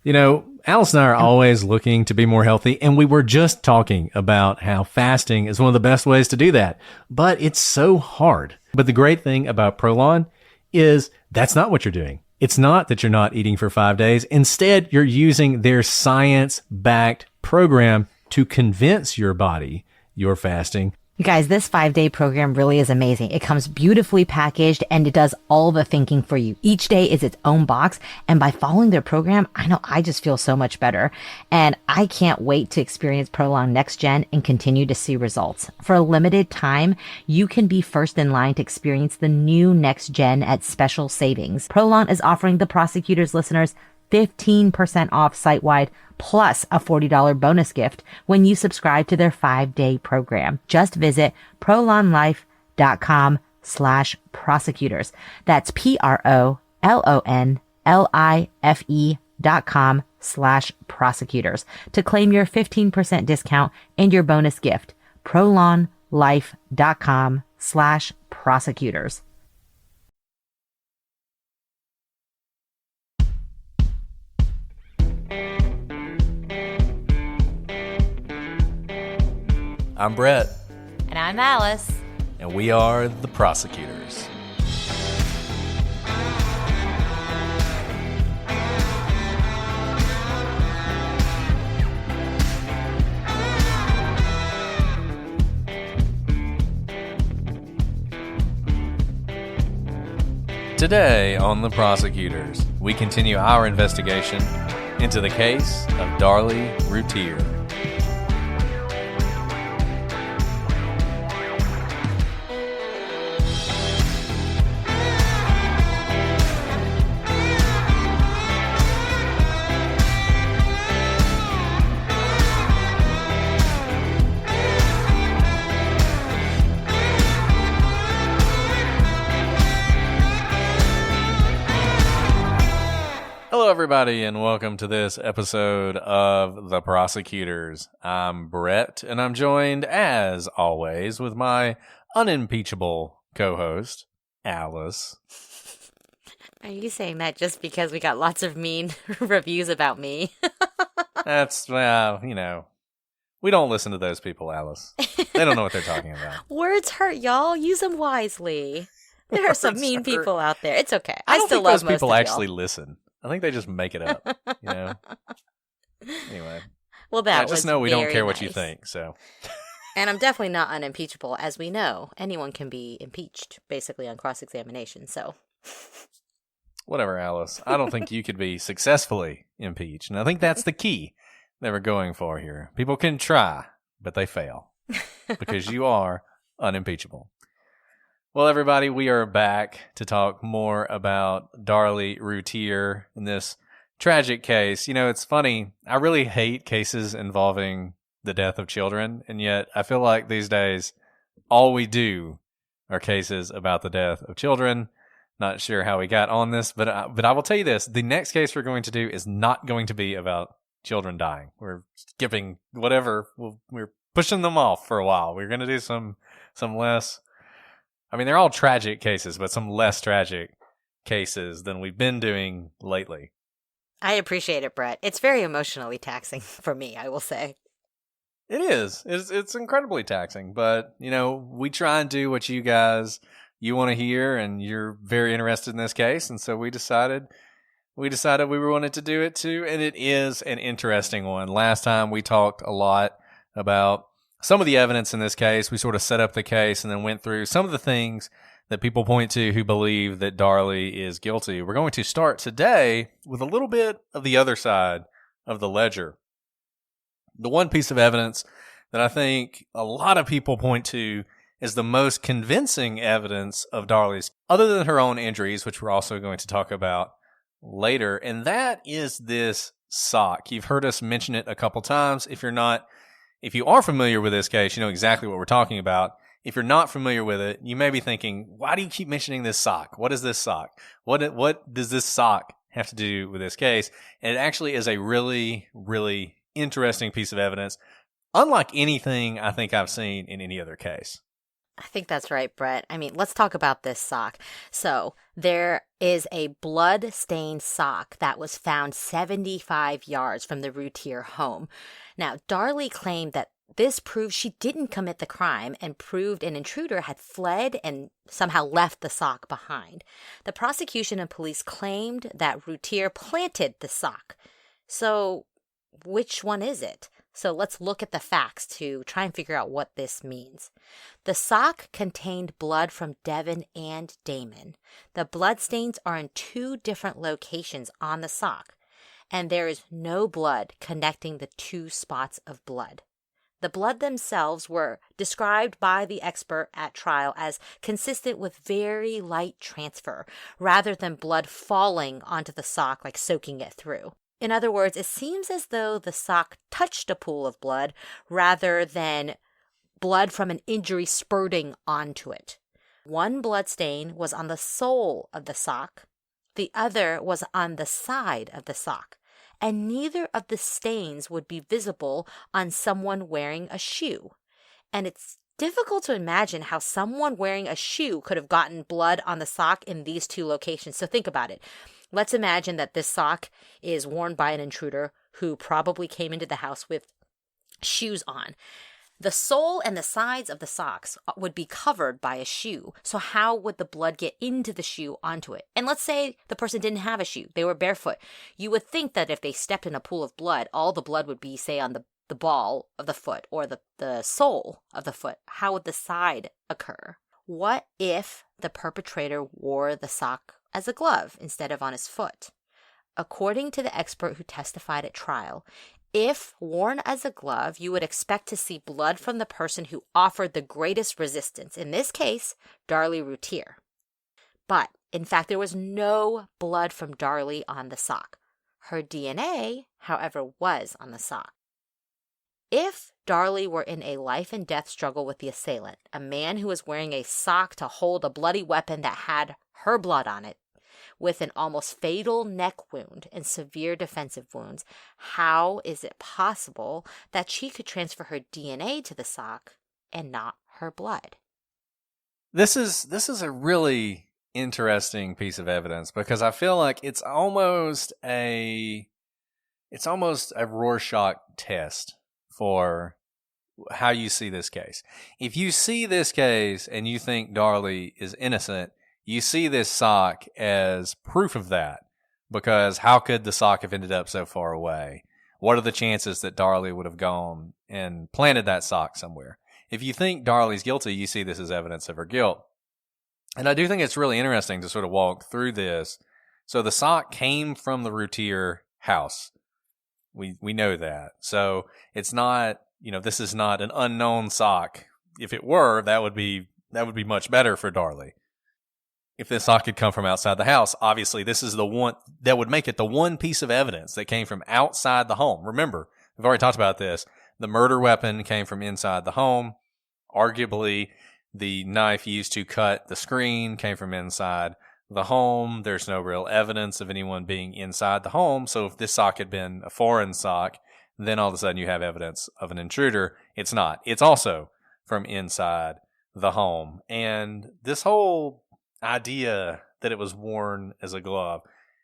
Alice and I are always looking to be more healthy, and we were just talking about how fasting is one of the best ways to do that, but it's so hard. But the great thing about Prolon is that's not what you're doing. It's not that you're not eating for 5 days. Instead, you're using their science-backed program to convince your body you're fasting. You guys, this 5-day program really is amazing. It comes beautifully packaged and it does all the thinking for you. Each day is its own box. And by following their program, I know I just feel so much better. And I can't wait to experience Prolong Next Gen and continue to see results. For a limited time, you can be first in line to experience the new Next Gen at special savings. Prolong is offering the Prosecutors listeners 15% off site-wide plus a $40 bonus gift when you subscribe to their 5-day program. Just visit prolonlife.com/prosecutors. That's PROLONLIFE.com/prosecutors to claim your 15% discount and your bonus gift. prolonlife.com/prosecutors. I'm Brett. And I'm Alice. And we are the Prosecutors. Today on the Prosecutors, we continue our investigation into the case of Darlie Routier. Hello, everybody, and welcome to this episode of The Prosecutors. I'm Brett, and I'm joined, as always, with my unimpeachable co-host, Alice. Are you saying that just because we got lots of mean reviews about me? That's, well, we don't listen to those people, Alice. They don't know what they're talking about. Words hurt, y'all. Use them wisely. There are some mean people out there. It's okay. I don't still think love those most people of actually y'all. listen. I think they just make it up, Anyway. Well, that was just know we don't very care what you nice. think, so. And I'm definitely not unimpeachable. As we know, anyone can be impeached, basically, on cross-examination, so. Whatever, Alice. I don't think you could be successfully impeached, and I think that's the key that we're going for here. People can try, but they fail, because you are unimpeachable. Well, everybody, we are back to talk more about Darlie Routier in this tragic case. It's funny. I really hate cases involving the death of children, and yet I feel like these days all we do are cases about the death of children. Not sure how we got on this, but I will tell you this. The next case we're going to do is not going to be about children dying. We're skipping whatever. We're pushing them off for a while. We're going to do some less... they're all tragic cases, but some less tragic cases than we've been doing lately. I appreciate it, Brett. It's very emotionally taxing for me, I will say. It is. It's incredibly taxing, but, we try and do what you want to hear, and you're very interested in this case, and so we decided we wanted to do it too, and it is an interesting one. Last time we talked a lot about some of the evidence in this case. We sort of set up the case and then went through some of the things that people point to who believe that Darlie is guilty. We're going to start today with a little bit of the other side of the ledger. The one piece of evidence that I think a lot of people point to is the most convincing evidence of Darlie's, other than her own injuries, which we're also going to talk about later, and that is this sock. You've heard us mention it a couple times. If you are familiar with this case, you know exactly what we're talking about. If you're not familiar with it, you may be thinking, why do you keep mentioning this sock? What is this sock? What does this sock have to do with this case? And it actually is a really, really interesting piece of evidence, unlike anything I think I've seen in any other case. I think that's right, Brett. I mean, let's talk about this sock. So, there is a blood-stained sock that was found 75 yards from the Routier home. Now, Darlie claimed that this proved she didn't commit the crime and proved an intruder had fled and somehow left the sock behind. The prosecution and police claimed that Routier planted the sock. So, which one is it? So let's look at the facts to try and figure out what this means. The sock contained blood from Devin and Damon. The bloodstains are in 2 different locations on the sock, and there is no blood connecting the 2 spots of blood. The blood themselves were described by the expert at trial as consistent with very light transfer, rather than blood falling onto the sock like soaking it through. In other words, it seems as though the sock touched a pool of blood rather than blood from an injury spurting onto it. One blood stain was on the sole of the sock. The other was on the side of the sock. And neither of the stains would be visible on someone wearing a shoe. And it's difficult to imagine how someone wearing a shoe could have gotten blood on the sock in these 2 locations. So think about it. Let's imagine that this sock is worn by an intruder who probably came into the house with shoes on. The sole and the sides of the socks would be covered by a shoe. So how would the blood get into the shoe onto it? And let's say the person didn't have a shoe. They were barefoot. You would think that if they stepped in a pool of blood, all the blood would be, say, on the ball of the foot or the sole of the foot. How would the side occur? What if the perpetrator wore the sock as a glove instead of on his foot? According to the expert who testified at trial, if worn as a glove, you would expect to see blood from the person who offered the greatest resistance, in this case, Darlie Routier. But, in fact, there was no blood from Darlie on the sock. Her DNA, however, was on the sock. If Darlie were in a life and death struggle with the assailant, a man who was wearing a sock to hold a bloody weapon that had her blood on it, with an almost fatal neck wound and severe defensive wounds, how is it possible that she could transfer her DNA to the sock and not her blood? This is a really interesting piece of evidence because I feel like it's almost a Rorschach test for how you see this case. If you see this case and you think Darlie is innocent, you see this sock as proof of that, because how could the sock have ended up so far away? What are the chances that Darlie would have gone and planted that sock somewhere? If you think Darlie's guilty, you see this as evidence of her guilt. And I do think it's really interesting to sort of walk through this. So the sock came from the Routier house. We know that. So it's not, this is not an unknown sock. If it were, that would be much better for Darlie. If this sock had come from outside the house, obviously this is the one that would make it the one piece of evidence that came from outside the home. Remember, we've already talked about this. The murder weapon came from inside the home. Arguably, the knife used to cut the screen came from inside the home. There's no real evidence of anyone being inside the home. So if this sock had been a foreign sock, then all of a sudden you have evidence of an intruder. It's not. It's also from inside the home. And this whole idea that it was worn as a glove,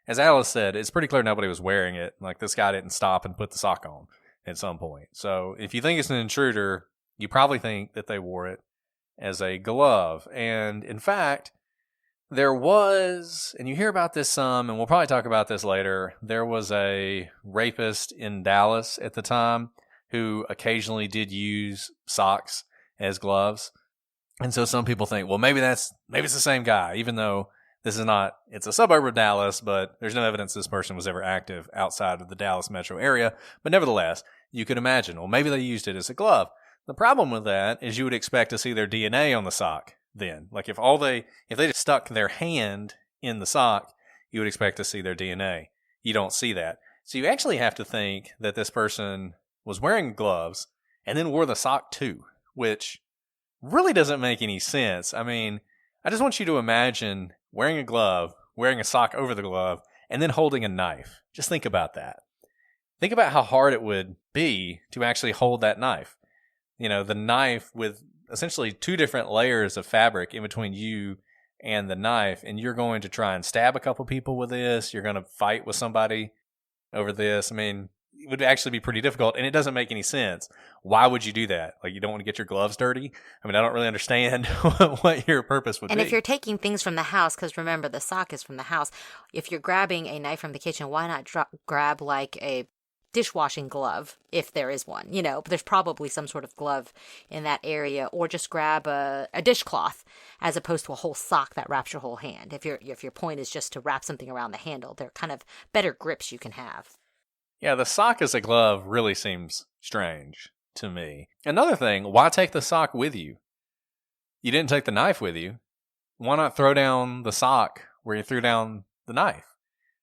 as Alice said, it's pretty clear nobody was wearing it. Like, this guy didn't stop and put the sock on at some point. So if you think it's an intruder, you probably think that they wore it as a glove. And in fact, there was, and you hear about this some, and we'll probably talk about this later, there was a rapist in Dallas at the time who occasionally did use socks as gloves. And so some people think, well, maybe it's the same guy, even though this is not, it's a suburb of Dallas, but there's no evidence this person was ever active outside of the Dallas metro area. But nevertheless, you could imagine, well, maybe they used it as a glove. The problem with that is you would expect to see their DNA on the sock then. Like if they just stuck their hand in the sock, you would expect to see their DNA. You don't see that. So you actually have to think that this person was wearing gloves and then wore the sock too, which really doesn't make any sense. I mean, I just want you to imagine wearing a glove, wearing a sock over the glove, and then holding a knife. Just think about that. Think about how hard it would be to actually hold that knife. The knife with essentially 2 different layers of fabric in between you and the knife, and you're going to try and stab a couple people with this. You're going to fight with somebody over this. I mean, it would actually be pretty difficult, and it doesn't make any sense. Why would you do that? Like, you don't want to get your gloves dirty? I mean, I don't really understand what your purpose would be. And if you're taking things from the house, because remember, the sock is from the house, if you're grabbing a knife from the kitchen, why not grab like a dishwashing glove, if there is one, but there's probably some sort of glove in that area, or just grab a dishcloth as opposed to a whole sock that wraps your whole hand. If your point is just to wrap something around the handle, they're kind of better grips you can have. Yeah, the sock as a glove really seems strange to me. Another thing, why take the sock with you? You didn't take the knife with you. Why not throw down the sock where you threw down the knife?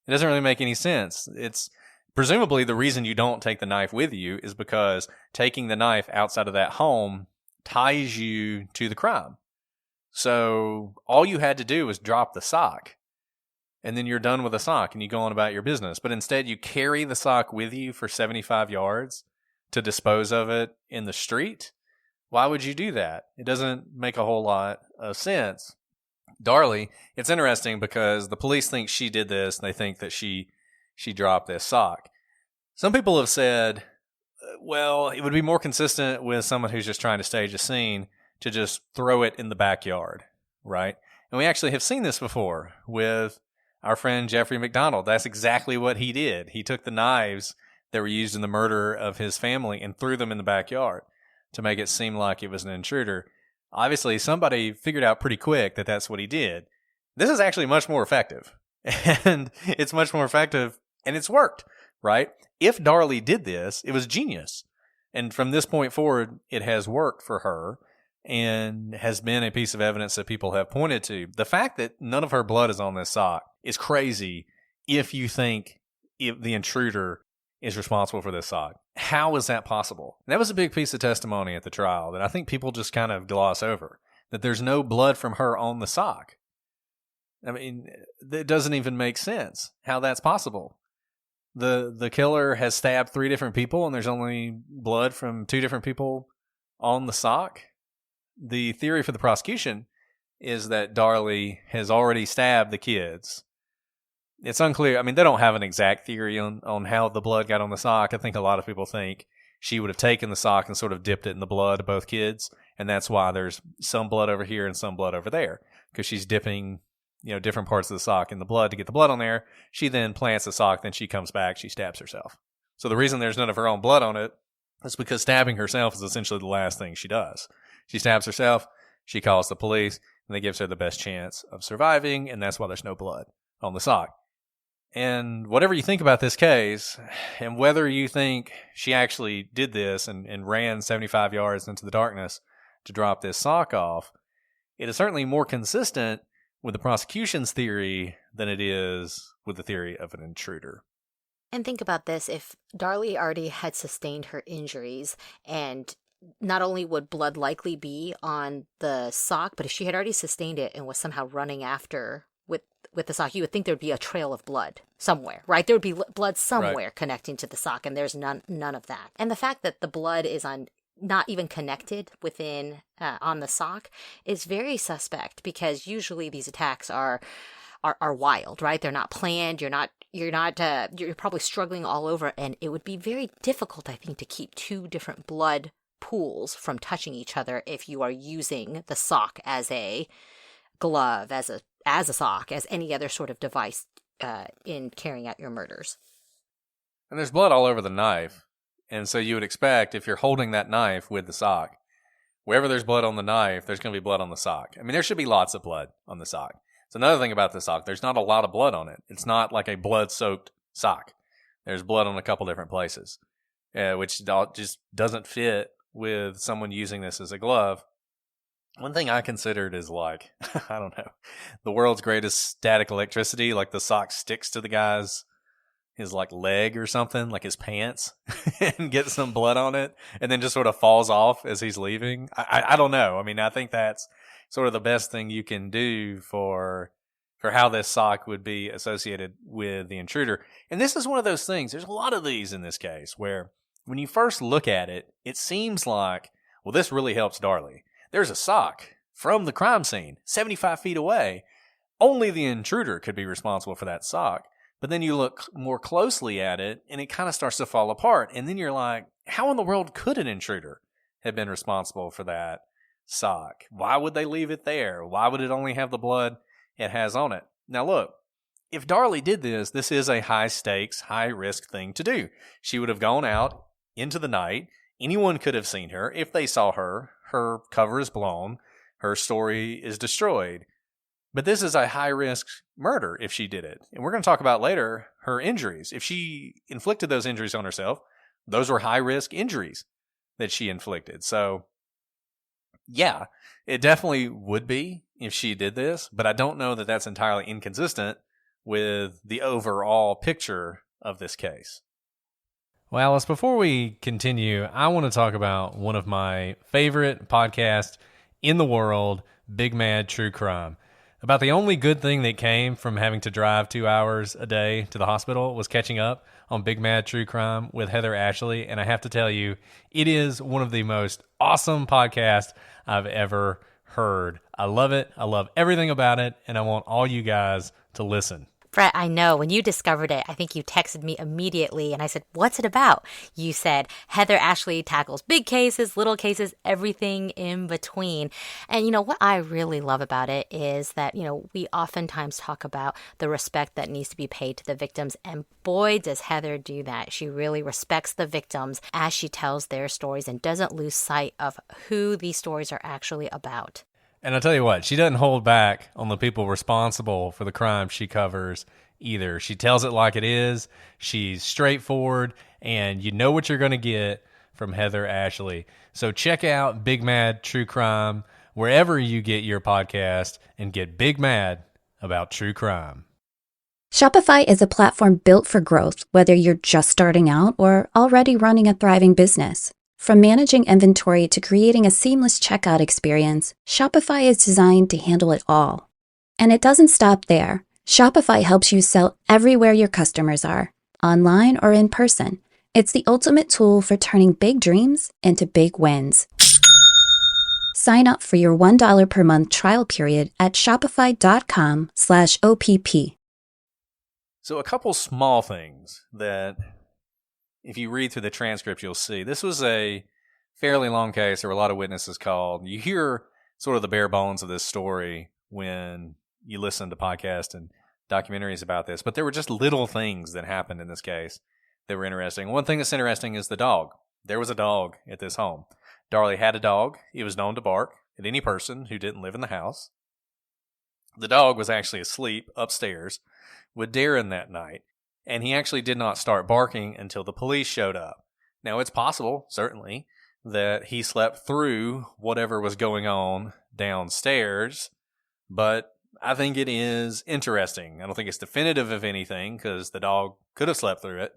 It doesn't really make any sense. It's presumably the reason you don't take the knife with you is because taking the knife outside of that home ties you to the crime. So all you had to do was drop the sock, and then you're done with the sock and you go on about your business. But instead you carry the sock with you for 75 yards to dispose of it in the street. Why would you do that? It doesn't make a whole lot of sense. Darlie, it's interesting because the police think she did this, and they think that she dropped this sock. Some people have said, well, it would be more consistent with someone who's just trying to stage a scene to just throw it in the backyard, right? And we actually have seen this before with our friend Jeffrey McDonald. That's exactly what he did. He took the knives that were used in the murder of his family and threw them in the backyard to make it seem like it was an intruder. Obviously, somebody figured out pretty quick that that's what he did. This is actually much more effective. And it's much more effective, and it's worked, right? If Darlie did this, it was genius. And from this point forward, it has worked for her and has been a piece of evidence that people have pointed to. The fact that none of her blood is on this sock is crazy if you think the intruder is responsible for this sock. How is that possible? And that was a big piece of testimony at the trial that I think people just kind of gloss over, that there's no blood from her on the sock. I mean, it doesn't even make sense how that's possible. The killer has stabbed 3 different people, and there's only blood from 2 different people on the sock. The theory for the prosecution is that Darlie has already stabbed the kids. It's unclear. I mean, they don't have an exact theory on how the blood got on the sock. I think a lot of people think she would have taken the sock and sort of dipped it in the blood of both kids, and that's why there's some blood over here and some blood over there, because she's dipping different parts of the sock in the blood to get the blood on there. She then plants the sock, then she comes back, she stabs herself. So the reason there's none of her own blood on it is because stabbing herself is essentially the last thing she does. She stabs herself, she calls the police, and that gives her the best chance of surviving, and that's why there's no blood on the sock. And whatever you think about this case, and whether you think she actually did this and ran 75 yards into the darkness to drop this sock off, it is certainly more consistent with the prosecution's theory than it is with the theory of an intruder. And think about this. If Darlie already had sustained her injuries, and not only would blood likely be on the sock, but if she had already sustained it and was somehow running after with the sock, you would think there would be a trail of blood somewhere, right? There would be blood somewhere connecting to the sock, and there's none of that. And the fact that the blood is on not even connected within on the sock is very suspect, because usually these attacks are wild, right? They're not planned. You're probably struggling all over, and it would be very difficult, I think, to keep 2 different blood pools from touching each other if you are using the sock as a glove, as a sock, as any other sort of device in carrying out your murders. And there's blood all over the knife. And so you would expect, if you're holding that knife with the sock, wherever there's blood on the knife, there's going to be blood on the sock. I mean, there should be lots of blood on the sock. It's another thing about the sock. There's not a lot of blood on it. It's not like a blood-soaked sock. There's blood on a couple different places, which just doesn't fit with someone using this as a glove. One thing I considered is like, I don't know, the world's greatest static electricity, like the sock sticks to the guy's his like leg or something, like his pants, and gets some blood on it, and then just sort of falls off as he's leaving. I don't know. I mean, I think that's sort of the best thing you can do for how this sock would be associated with the intruder. And this is one of those things. There's a lot of these in this case where when you first look at it, it seems like, well, this really helps Darlie. there's a sock from the crime scene 75 feet away. Only the intruder could be responsible for that sock. But then you look more closely at it, and it kind of starts to fall apart. And then you're like, how in the world could an intruder have been responsible for that sock? Why would they leave it there? Why would it only have the blood it has on it? Now look, if Darlie did this, this is a high-stakes, high-risk thing to do. She would have gone out into the night. Anyone could have seen her. If they saw her, her cover is blown. Her story is destroyed. But this is a high-risk murder if she did it. And we're going to talk about later her injuries. If she inflicted those injuries on herself, those were high-risk injuries that she inflicted. So, yeah, it definitely would be if she did this. But I don't know that that's entirely inconsistent with the overall picture of this case. Well, Alice, before we continue, I want to talk about one of my favorite podcasts in the world, Big Mad True Crime. About the only good thing that came from having to drive 2 hours a day to the hospital was catching up on Big Mad True Crime with Heather Ashley. And I have to tell you, it is one of the most awesome podcasts I've ever heard. I love it. I love everything about it. And I want all you guys to listen. Brett, I know. When you discovered it, I think you texted me immediately and I said, what's it about? You said, Heather Ashley tackles big cases, little cases, everything in between. And, what I really love about it is that, we oftentimes talk about the respect that needs to be paid to the victims. And boy, does Heather do that. She really respects the victims as she tells their stories and doesn't lose sight of who these stories are actually about. And I'll tell you what, she doesn't hold back on the people responsible for the crime she covers either. She tells it like it is. She's straightforward, and you know what you're going to get from Heather Ashley. So check out Big Mad True Crime wherever you get your podcast and get big mad about true crime. Shopify is a platform built for growth, whether you're just starting out or already running a thriving business. From managing inventory to creating a seamless checkout experience, Shopify is designed to handle it all. And it doesn't stop there. Shopify helps you sell everywhere your customers are, online or in person. It's the ultimate tool for turning big dreams into big wins. Sign up for your $1 per month trial period at shopify.com/OPP. So a couple small things that, if you read through the transcript, you'll see. This was a fairly long case. There were a lot of witnesses called. You hear sort of the bare bones of this story when you listen to podcasts and documentaries about this. But there were just little things that happened in this case that were interesting. One thing that's interesting is the dog. There was a dog at this home. Darlie had a dog. He was known to bark at any person who didn't live in the house. The dog was actually asleep upstairs with Darren that night. And he actually did not start barking until the police showed up. Now, it's possible, certainly, that he slept through whatever was going on downstairs, but I think it is interesting. I don't think it's definitive of anything because the dog could have slept through it.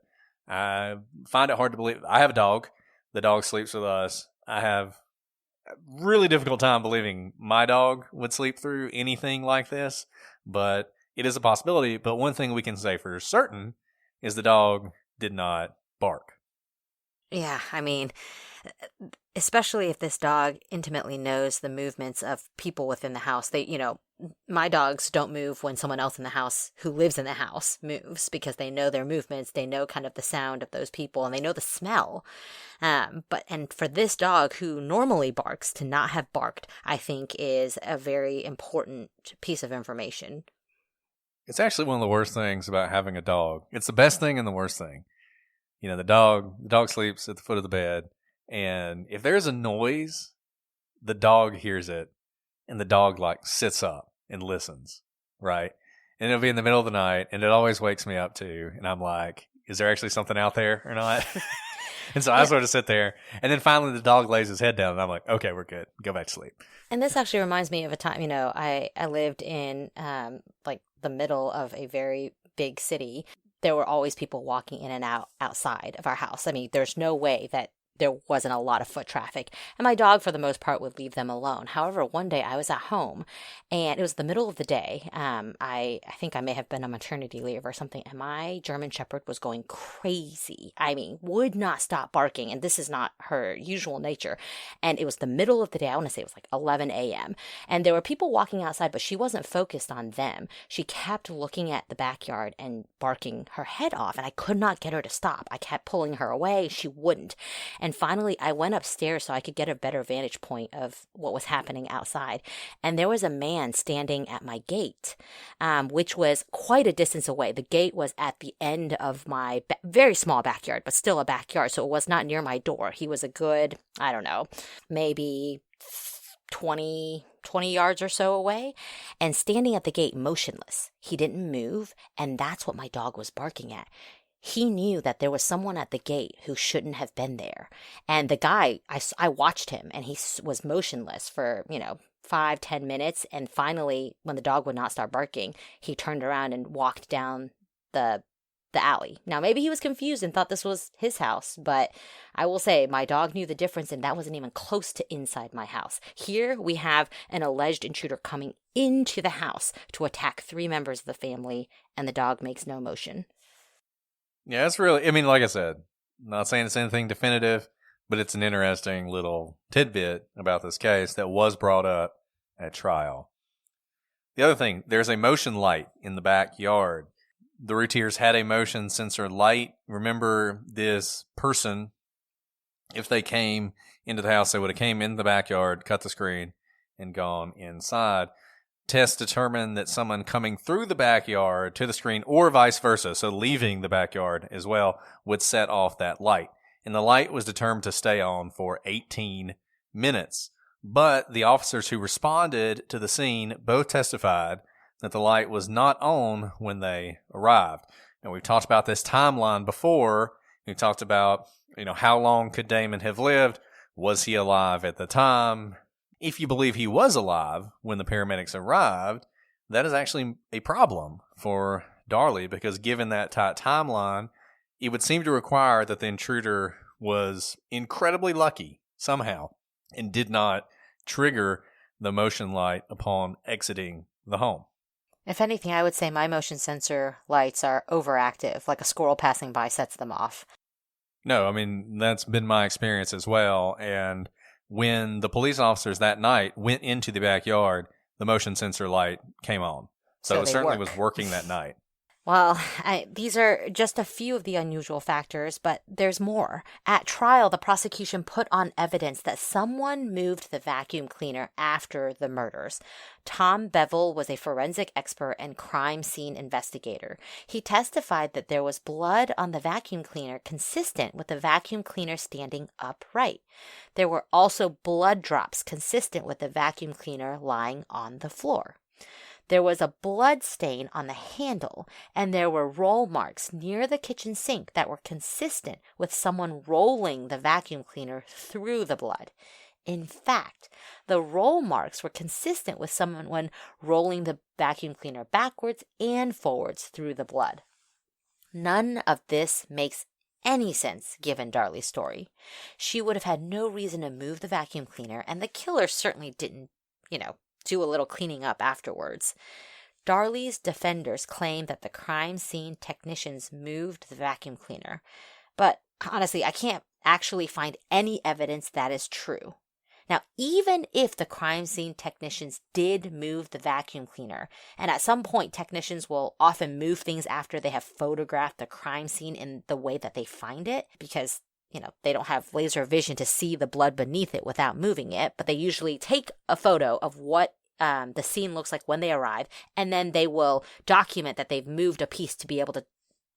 I find it hard to believe. I have a dog. The dog sleeps with us. I have a really difficult time believing my dog would sleep through anything like this, but it is a possibility. But one thing we can say for certain is the dog did not bark. Yeah, I mean, especially if this dog intimately knows the movements of people within the house. My dogs don't move when someone else in the house who lives in the house moves because they know their movements, they know kind of the sound of those people, and they know the smell. And for this dog who normally barks to not have barked, I think is a very important piece of information. It's actually one of the worst things about having a dog. It's the best thing and the worst thing. The dog sleeps at the foot of the bed, and if there's a noise, the dog hears it, and the dog sits up and listens, right? And it'll be in the middle of the night, and it always wakes me up too, and I'm like, is there actually something out there or not? And so I sort of sit there, and then finally the dog lays his head down, and I'm like, okay, we're good. Go back to sleep. And this actually reminds me of a time, I lived in the middle of a very big city. There were always people walking in and out outside of our house. I mean, there's no way that there wasn't a lot of foot traffic. And my dog, for the most part, would leave them alone. However, one day I was at home and it was the middle of the day. I think I may have been on maternity leave or something. And my German Shepherd was going crazy. I mean, would not stop barking. And this is not her usual nature. And it was the middle of the day. I want to say it was like 11 a.m. And there were people walking outside, but she wasn't focused on them. She kept looking at the backyard and barking her head off. And I could not get her to stop. I kept pulling her away. She wouldn't. And finally, I went upstairs so I could get a better vantage point of what was happening outside. And there was a man standing at my gate, which was quite a distance away. The gate was at the end of my very small backyard, but still a backyard. So it was not near my door. He was a good, I don't know, maybe 20 yards or so away, and standing at the gate motionless. He didn't move, and that's what my dog was barking at. He knew that there was someone at the gate who shouldn't have been there. And the guy, I watched him, and he was motionless for, 5-10 minutes. And finally, when the dog would not start barking, he turned around and walked down the alley. Now, maybe he was confused and thought this was his house, but I will say my dog knew the difference, and that wasn't even close to inside my house. Here we have an alleged intruder coming into the house to attack 3 members of the family, and the dog makes no motion. Yeah, it's really, like I said, not saying it's anything definitive, but it's an interesting little tidbit about this case that was brought up at trial. The other thing, there's a motion light in the backyard. The Routiers had a motion sensor light. Remember, this person, if they came into the house, they would have came in the backyard, cut the screen, and gone inside. Tests determined that someone coming through the backyard to the screen or vice versa, so leaving the backyard as well, would set off that light. And the light was determined to stay on for 18 minutes. But the officers who responded to the scene both testified that the light was not on when they arrived. Now, we've talked about this timeline before. We talked about, how long could Damon have lived? Was he alive at the time? If you believe he was alive when the paramedics arrived, that is actually a problem for Darlie, because given that tight timeline, it would seem to require that the intruder was incredibly lucky somehow and did not trigger the motion light upon exiting the home. If anything, I would say my motion sensor lights are overactive, like a squirrel passing by sets them off. No, that's been my experience as well. And when the police officers that night went into the backyard, the motion sensor light came on. So it certainly was working that night. Well, these are just a few of the unusual factors, but there's more. At trial, the prosecution put on evidence that someone moved the vacuum cleaner after the murders. Tom Bevel was a forensic expert and crime scene investigator. He testified that there was blood on the vacuum cleaner consistent with the vacuum cleaner standing upright. There were also blood drops consistent with the vacuum cleaner lying on the floor. There was a blood stain on the handle, and there were roll marks near the kitchen sink that were consistent with someone rolling the vacuum cleaner through the blood. In fact, the roll marks were consistent with someone rolling the vacuum cleaner backwards and forwards through the blood. None of this makes any sense given Darlie's story. She would have had no reason to move the vacuum cleaner, and the killer certainly didn't, do a little cleaning up afterwards. Darlie's defenders claim that the crime scene technicians moved the vacuum cleaner, but honestly, I can't actually find any evidence that is true. Now, even if the crime scene technicians did move the vacuum cleaner, and at some point technicians will often move things after they have photographed the crime scene in the way that they find it, because they don't have laser vision to see the blood beneath it without moving it, but they usually take a photo of what the scene looks like when they arrive, and then they will document that they've moved a piece to be able to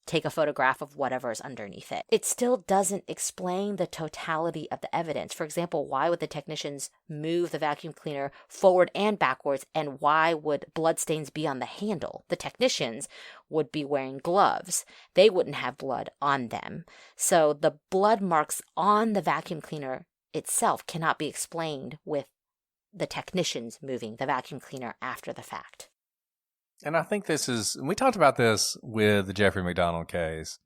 take a photograph of whatever is underneath it. It still doesn't explain the totality of the evidence. For example, why would the technicians move the vacuum cleaner forward and backwards, and why would bloodstains be on the handle? The technicians would be wearing gloves. They wouldn't have blood on them. So the blood marks on the vacuum cleaner itself cannot be explained with the technicians moving the vacuum cleaner after the fact. And I think we talked about this with the Jeffrey McDonald case.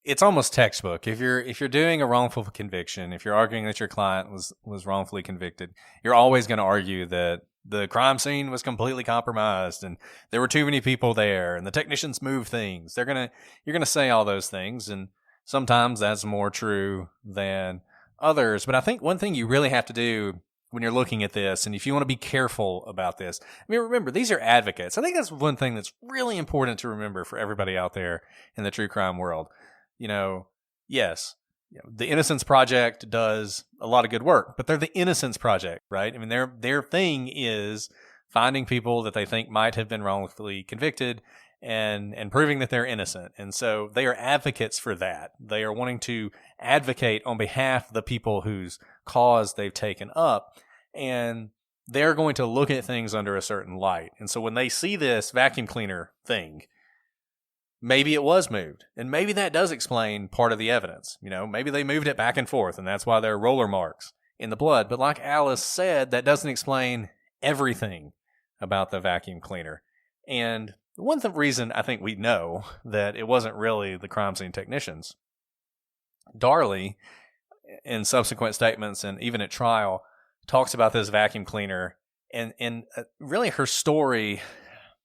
it's almost textbook. If you're doing a wrongful conviction, if you're arguing that your client was wrongfully convicted, you're always going to argue that the crime scene was completely compromised and there were too many people there and the technicians moved things. You're going to say all those things, and sometimes that's more true than others. But I think one thing you really have to do when you're looking at this, and if you want to be careful about this, I mean, remember, these are advocates. I think that's one thing that's really important to remember for everybody out there in the true crime world. Yes, the Innocence Project does a lot of good work, but they're the Innocence Project, right? I mean, their thing is finding people that they think might have been wrongfully convicted and proving that they're innocent. And so they are advocates for that. They are wanting to advocate on behalf of the people whose cause they've taken up, and they're going to look at things under a certain light. And so when they see this vacuum cleaner thing, maybe it was moved, and maybe that does explain part of the evidence. Maybe they moved it back and forth, and that's why there are roller marks in the blood. But like Alice said, that doesn't explain everything about the vacuum cleaner. And one reason I think we know that it wasn't really the crime scene technicians, Darlie, in subsequent statements and even at trial, talks about this vacuum cleaner, and really her story,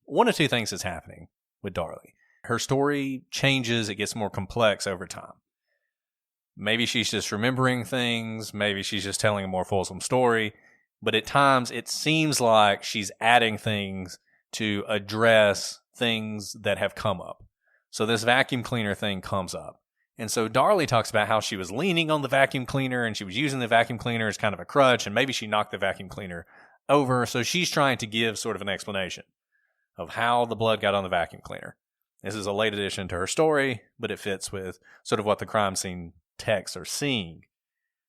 one of two things is happening with Darlie. Her story changes, it gets more complex over time. Maybe she's just remembering things, maybe she's just telling a more fulsome story, but at times it seems like she's adding things to address things that have come up. So this vacuum cleaner thing comes up. And so Darlie talks about how she was leaning on the vacuum cleaner and she was using the vacuum cleaner as kind of a crutch, and maybe she knocked the vacuum cleaner over. So she's trying to give sort of an explanation of how the blood got on the vacuum cleaner. This is a late addition to her story, but it fits with sort of what the crime scene techs are seeing.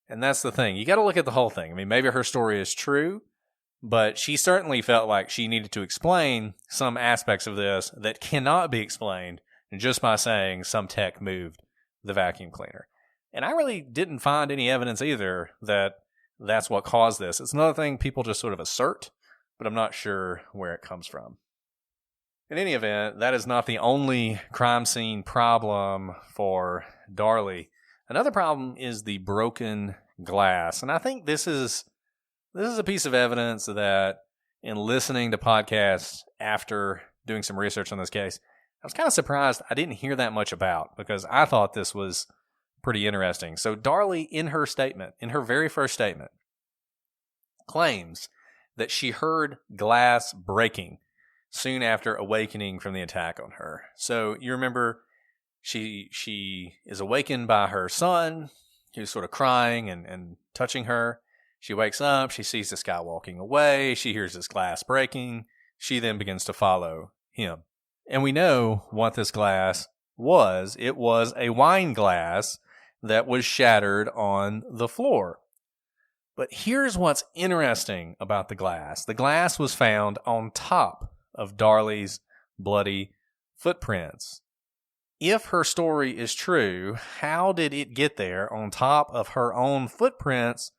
And that's the thing. You got to look at the whole thing. I mean, maybe her story is true, but she certainly felt like she needed to explain some aspects of this that cannot be explained just by saying some tech moved the vacuum cleaner. And I really didn't find any evidence either that that's what caused this. It's another thing people just sort of assert, but I'm not sure where it comes from. In any event, that is not the only crime scene problem for Darlie. Another problem is the broken glass. And I think this is a piece of evidence that in listening to podcasts after doing some research on this case, I was kind of surprised I didn't hear that much about, because I thought this was pretty interesting. So Darlie, in her very first statement, claims that she heard glass breaking soon after awakening from the attack on her. So you remember she is awakened by her son, who's sort of crying and touching her. She wakes up, she sees this guy walking away, she hears this glass breaking. She then begins to follow him. And we know what this glass was. It was a wine glass that was shattered on the floor. But here's what's interesting about the glass. The glass was found on top of Darlie's bloody footprints. If her story is true, how did it get there on top of her own footprints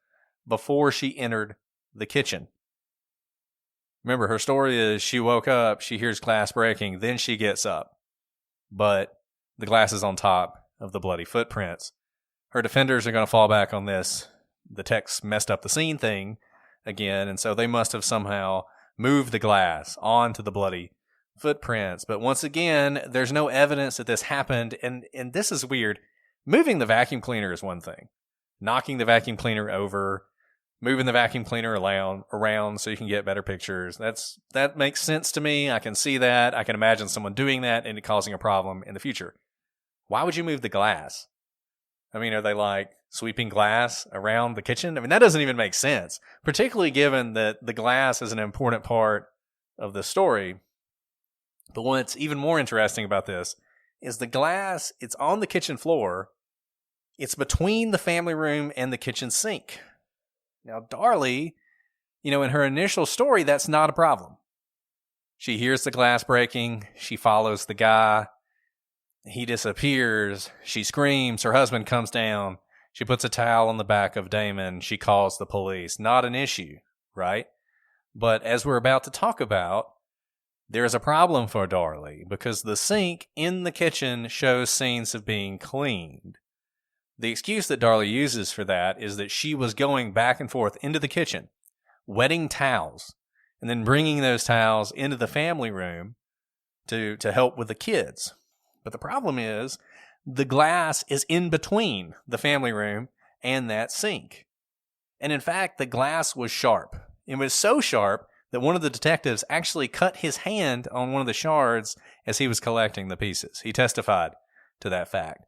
before she entered the kitchen? Remember, her story is she woke up, she hears glass breaking, then she gets up. But the glass is on top of the bloody footprints. Her defenders are going to fall back on this. The techs messed up the scene thing again, and so they must have somehow moved the glass onto the bloody footprints. But once again, there's no evidence that this happened, and this is weird. Moving the vacuum cleaner is one thing. Knocking the vacuum cleaner over, moving the vacuum cleaner around so you can get better pictures. That makes sense to me. I can see that. I can imagine someone doing that and it causing a problem in the future. Why would you move the glass? I mean, are they like sweeping glass around the kitchen? I mean, that doesn't even make sense, particularly given that the glass is an important part of the story. But what's even more interesting about this is the glass, it's on the kitchen floor. It's between the family room and the kitchen sink. Now, Darlie, in her initial story, that's not a problem. She hears the glass breaking. She follows the guy. He disappears. She screams. Her husband comes down. She puts a towel on the back of Damon. She calls the police. Not an issue, right? But as we're about to talk about, There's a problem for Darlie because the sink in the kitchen shows scenes of being cleaned. The excuse that Darlie uses for that is that she was going back and forth into the kitchen, wetting towels, and then bringing those towels into the family room to help with the kids. But the problem is the glass is in between the family room and that sink. And in fact, the glass was sharp. It was so sharp that one of the detectives actually cut his hand on one of the shards as he was collecting the pieces. He testified to that fact.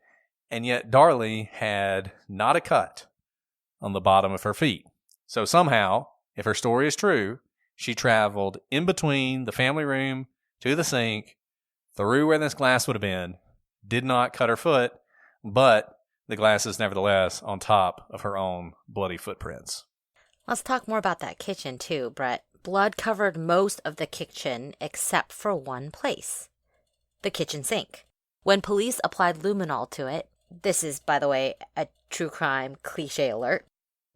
And yet Darlie had not a cut on the bottom of her feet. So somehow, if her story is true, she traveled in between the family room to the sink, through where this glass would have been, did not cut her foot, but the glass is nevertheless on top of her own bloody footprints. Let's talk more about that kitchen too, Brett. Blood covered most of the kitchen except for one place, the kitchen sink. When police applied luminol to it, this is, by the way, a true crime cliche alert,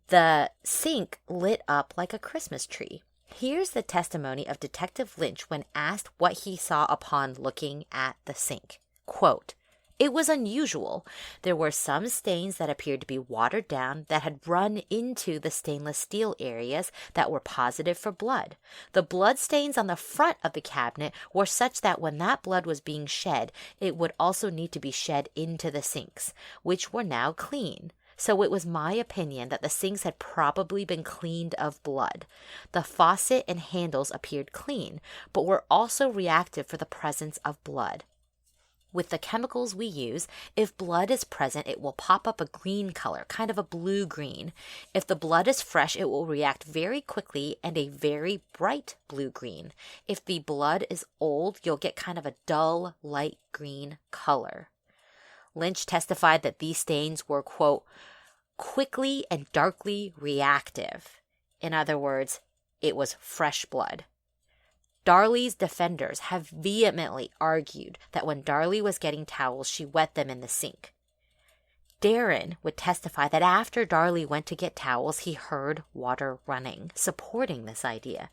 the sink lit up like a Christmas tree. Here's the testimony of Detective Lynch when asked what he saw upon looking at the sink. Quote, "It was unusual. There were some stains that appeared to be watered down that had run into the stainless steel areas that were positive for blood. The blood stains on the front of the cabinet were such that when that blood was being shed, it would also need to be shed into the sinks, which were now clean. So it was my opinion that the sinks had probably been cleaned of blood. The faucet and handles appeared clean, but were also reactive for the presence of blood. With the chemicals we use, if blood is present, it will pop up a green color, kind of a blue-green. If the blood is fresh, it will react very quickly and a very bright blue-green. If the blood is old, you'll get kind of a dull, light green color." Lynch testified that these stains were, quote, "quickly and darkly reactive." In other words, it was fresh blood. Darlie's defenders have vehemently argued that when Darlie was getting towels, she wet them in the sink. Darren would testify that after Darlie went to get towels, he heard water running, supporting this idea.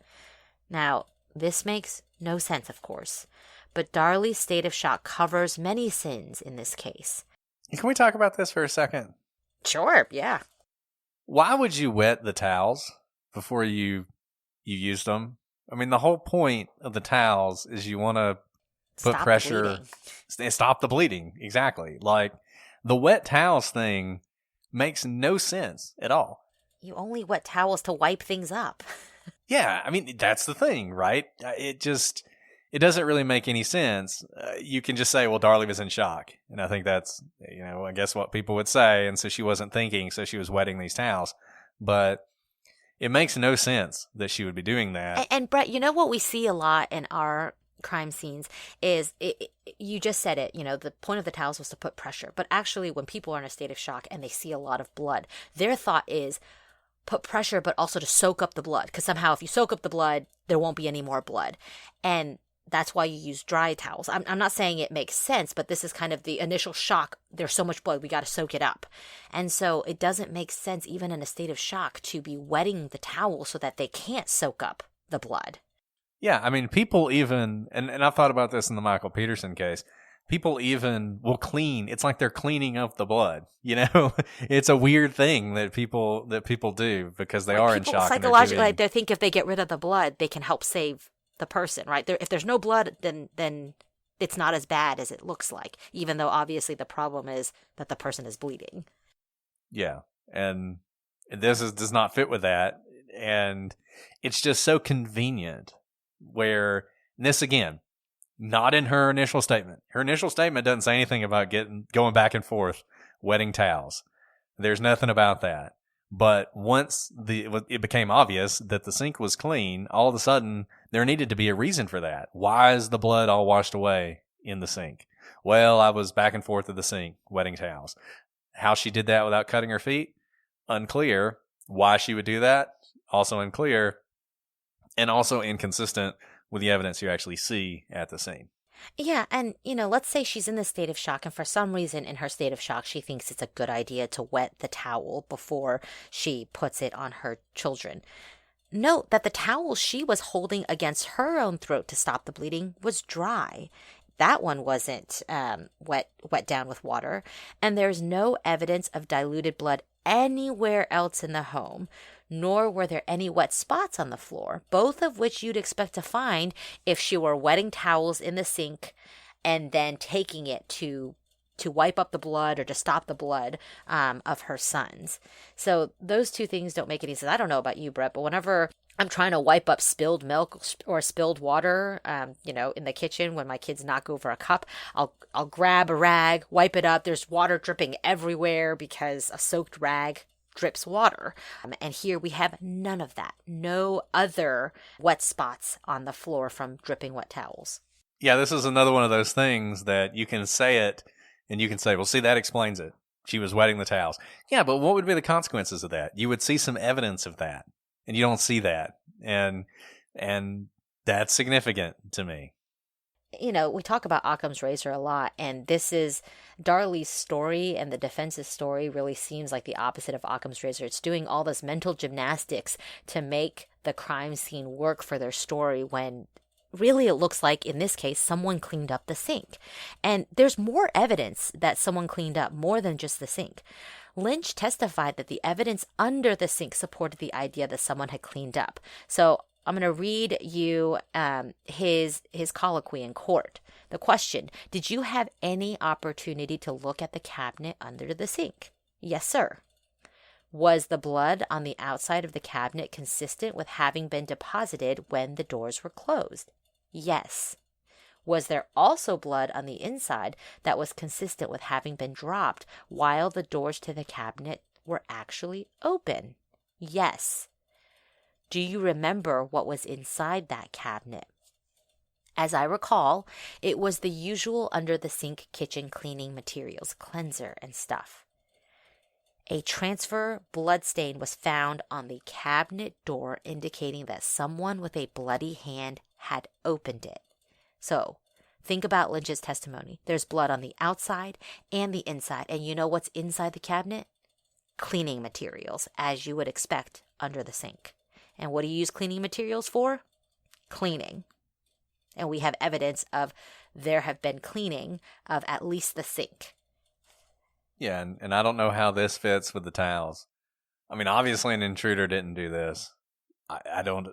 Now, this makes no sense, of course, but Darlie's state of shock covers many sins in this case. Can we talk about this for a second? Sure, yeah. Why would you wet the towels before you used them? I mean, the whole point of the towels is you want to put Stop pressure, bleeding. stop the bleeding. Exactly. Like the wet towels thing makes no sense at all. You only wet towels to wipe things up. Yeah, I mean, that's the thing, right? It doesn't really make any sense. You can just say, well, Darlie was in shock. And I think that's, I guess what people would say. And so she wasn't thinking, so she was wetting these towels. But it makes no sense that she would be doing that. And Brett, you know what we see a lot in our crime scenes is, you just said it, the point of the towels was to put pressure. But actually, when people are in a state of shock and they see a lot of blood, their thought is put pressure, but also to soak up the blood. Because somehow if you soak up the blood, there won't be any more blood. And that's why you use dry towels. I'm not saying it makes sense, but this is kind of the initial shock. There's so much blood, we got to soak it up. And so it doesn't make sense, even in a state of shock, to be wetting the towel so that they can't soak up the blood. Yeah, I mean, people even, and I've thought about this in the Michael Peterson case, people even will clean. It's like they're cleaning up the blood. It's a weird thing that people do because they are in shock. Psychologically, they think if they get rid of the blood, they can help save the person, right? If there's no blood, then it's not as bad as it looks like, even though obviously the problem is that the person is bleeding. Yeah, and this does not fit with that, and it's just so convenient. Where this again, not in her initial statement. Her initial statement doesn't say anything about going back and forth, wetting towels. There's nothing about that. But once it became obvious that the sink was clean, all of a sudden there needed to be a reason for that. Why is the blood all washed away in the sink? Well, I was back and forth at the sink, wetting towels. How she did that without cutting her feet? Unclear. Why she would do that? Also unclear. And also inconsistent with the evidence you actually see at the scene. Yeah, and, let's say she's in this state of shock, and for some reason in her state of shock, she thinks it's a good idea to wet the towel before she puts it on her children. Note that the towel she was holding against her own throat to stop the bleeding was dry. That one wasn't wet down with water, and there's no evidence of diluted blood anywhere else in the home, nor were there any wet spots on the floor, both of which you'd expect to find if she were wetting towels in the sink and then taking it to wipe up the blood or to stop the blood of her sons. So those two things don't make any sense. I don't know about you, Brett, but whenever I'm trying to wipe up spilled milk or spilled water, in the kitchen when my kids knock over a cup, I'll grab a rag, wipe it up. There's water dripping everywhere because a soaked rag drips water. And here we have none of that. No other wet spots on the floor from dripping wet towels. Yeah, this is another one of those things that you can say it and you can say, well, see, that explains it. She was wetting the towels. Yeah, but what would be the consequences of that? You would see some evidence of that, and you don't see that. And that's significant to me. We talk about Occam's razor a lot, and this is Darlie's story, and the defense's story really seems like the opposite of Occam's razor. It's doing all this mental gymnastics to make the crime scene work for their story when really it looks like, in this case, someone cleaned up the sink. And there's more evidence that someone cleaned up, more than just the sink. Lynch testified that the evidence under the sink supported the idea that someone had cleaned up. So I'm going to read you his colloquy in court. The question: did you have any opportunity to look at the cabinet under the sink? Yes, sir. Was the blood on the outside of the cabinet consistent with having been deposited when the doors were closed? Yes. Was there also blood on the inside that was consistent with having been dropped while the doors to the cabinet were actually open? Yes. Do you remember what was inside that cabinet? As I recall, it was the usual under-the-sink kitchen cleaning materials, cleanser and stuff. A transfer blood stain was found on the cabinet door, indicating that someone with a bloody hand had opened it. So, think about Lynch's testimony. There's blood on the outside and the inside. And you know what's inside the cabinet? Cleaning materials, as you would expect under the sink. And what do you use cleaning materials for? Cleaning. And we have evidence of there have been cleaning of at least the sink. Yeah, and I don't know how this fits with the towels. I mean, obviously an intruder didn't do this. I don't.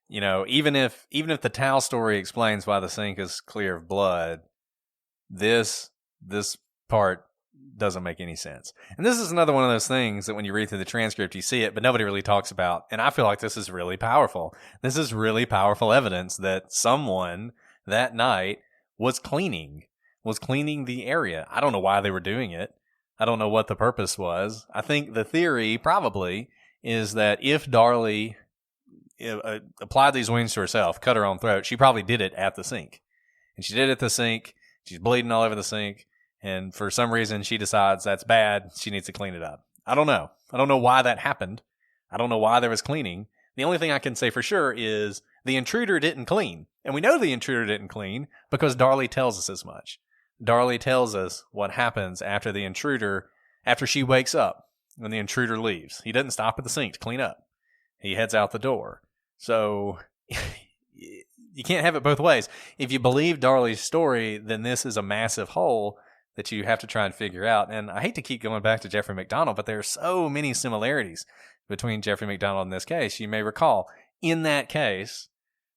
Even if the towel story explains why the sink is clear of blood, this part doesn't make any sense. And this is another one of those things that when you read through the transcript, you see it, but nobody really talks about. And I feel like this is really powerful. This is really powerful evidence that someone that night was cleaning the area. I don't know why they were doing it. I don't know what the purpose was. I think the theory probably is that if Darlie applied these wounds to herself, cut her own throat, she probably did it at the sink. And she did it at the sink. She's bleeding all over the sink. And for some reason, she decides that's bad. She needs to clean it up. I don't know. I don't know why that happened. I don't know why there was cleaning. The only thing I can say for sure is the intruder didn't clean. And we know the intruder didn't clean because Darlie tells us as much. Darlie tells us what happens after she wakes up when the intruder leaves. He doesn't stop at the sink to clean up. He heads out the door. So you can't have it both ways. If you believe Darlie's story, then this is a massive hole that you have to try and figure out. And I hate to keep going back to Jeffrey McDonald, but there are so many similarities between Jeffrey McDonald and this case. You may recall, in that case,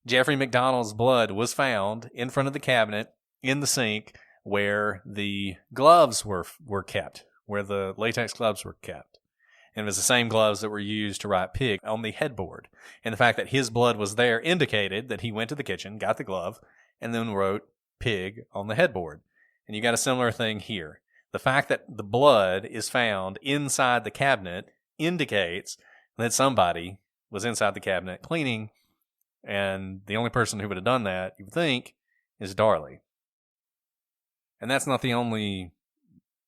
Jeffrey McDonald's blood was found in front of the cabinet in the sink where the gloves were kept, where the latex gloves were kept. And it was the same gloves that were used to write pig on the headboard. And the fact that his blood was there indicated that he went to the kitchen, got the glove, and then wrote pig on the headboard. And you got a similar thing here. The fact that the blood is found inside the cabinet indicates that somebody was inside the cabinet cleaning, and the only person who would have done that, you would think, is Darlie. And that's not the only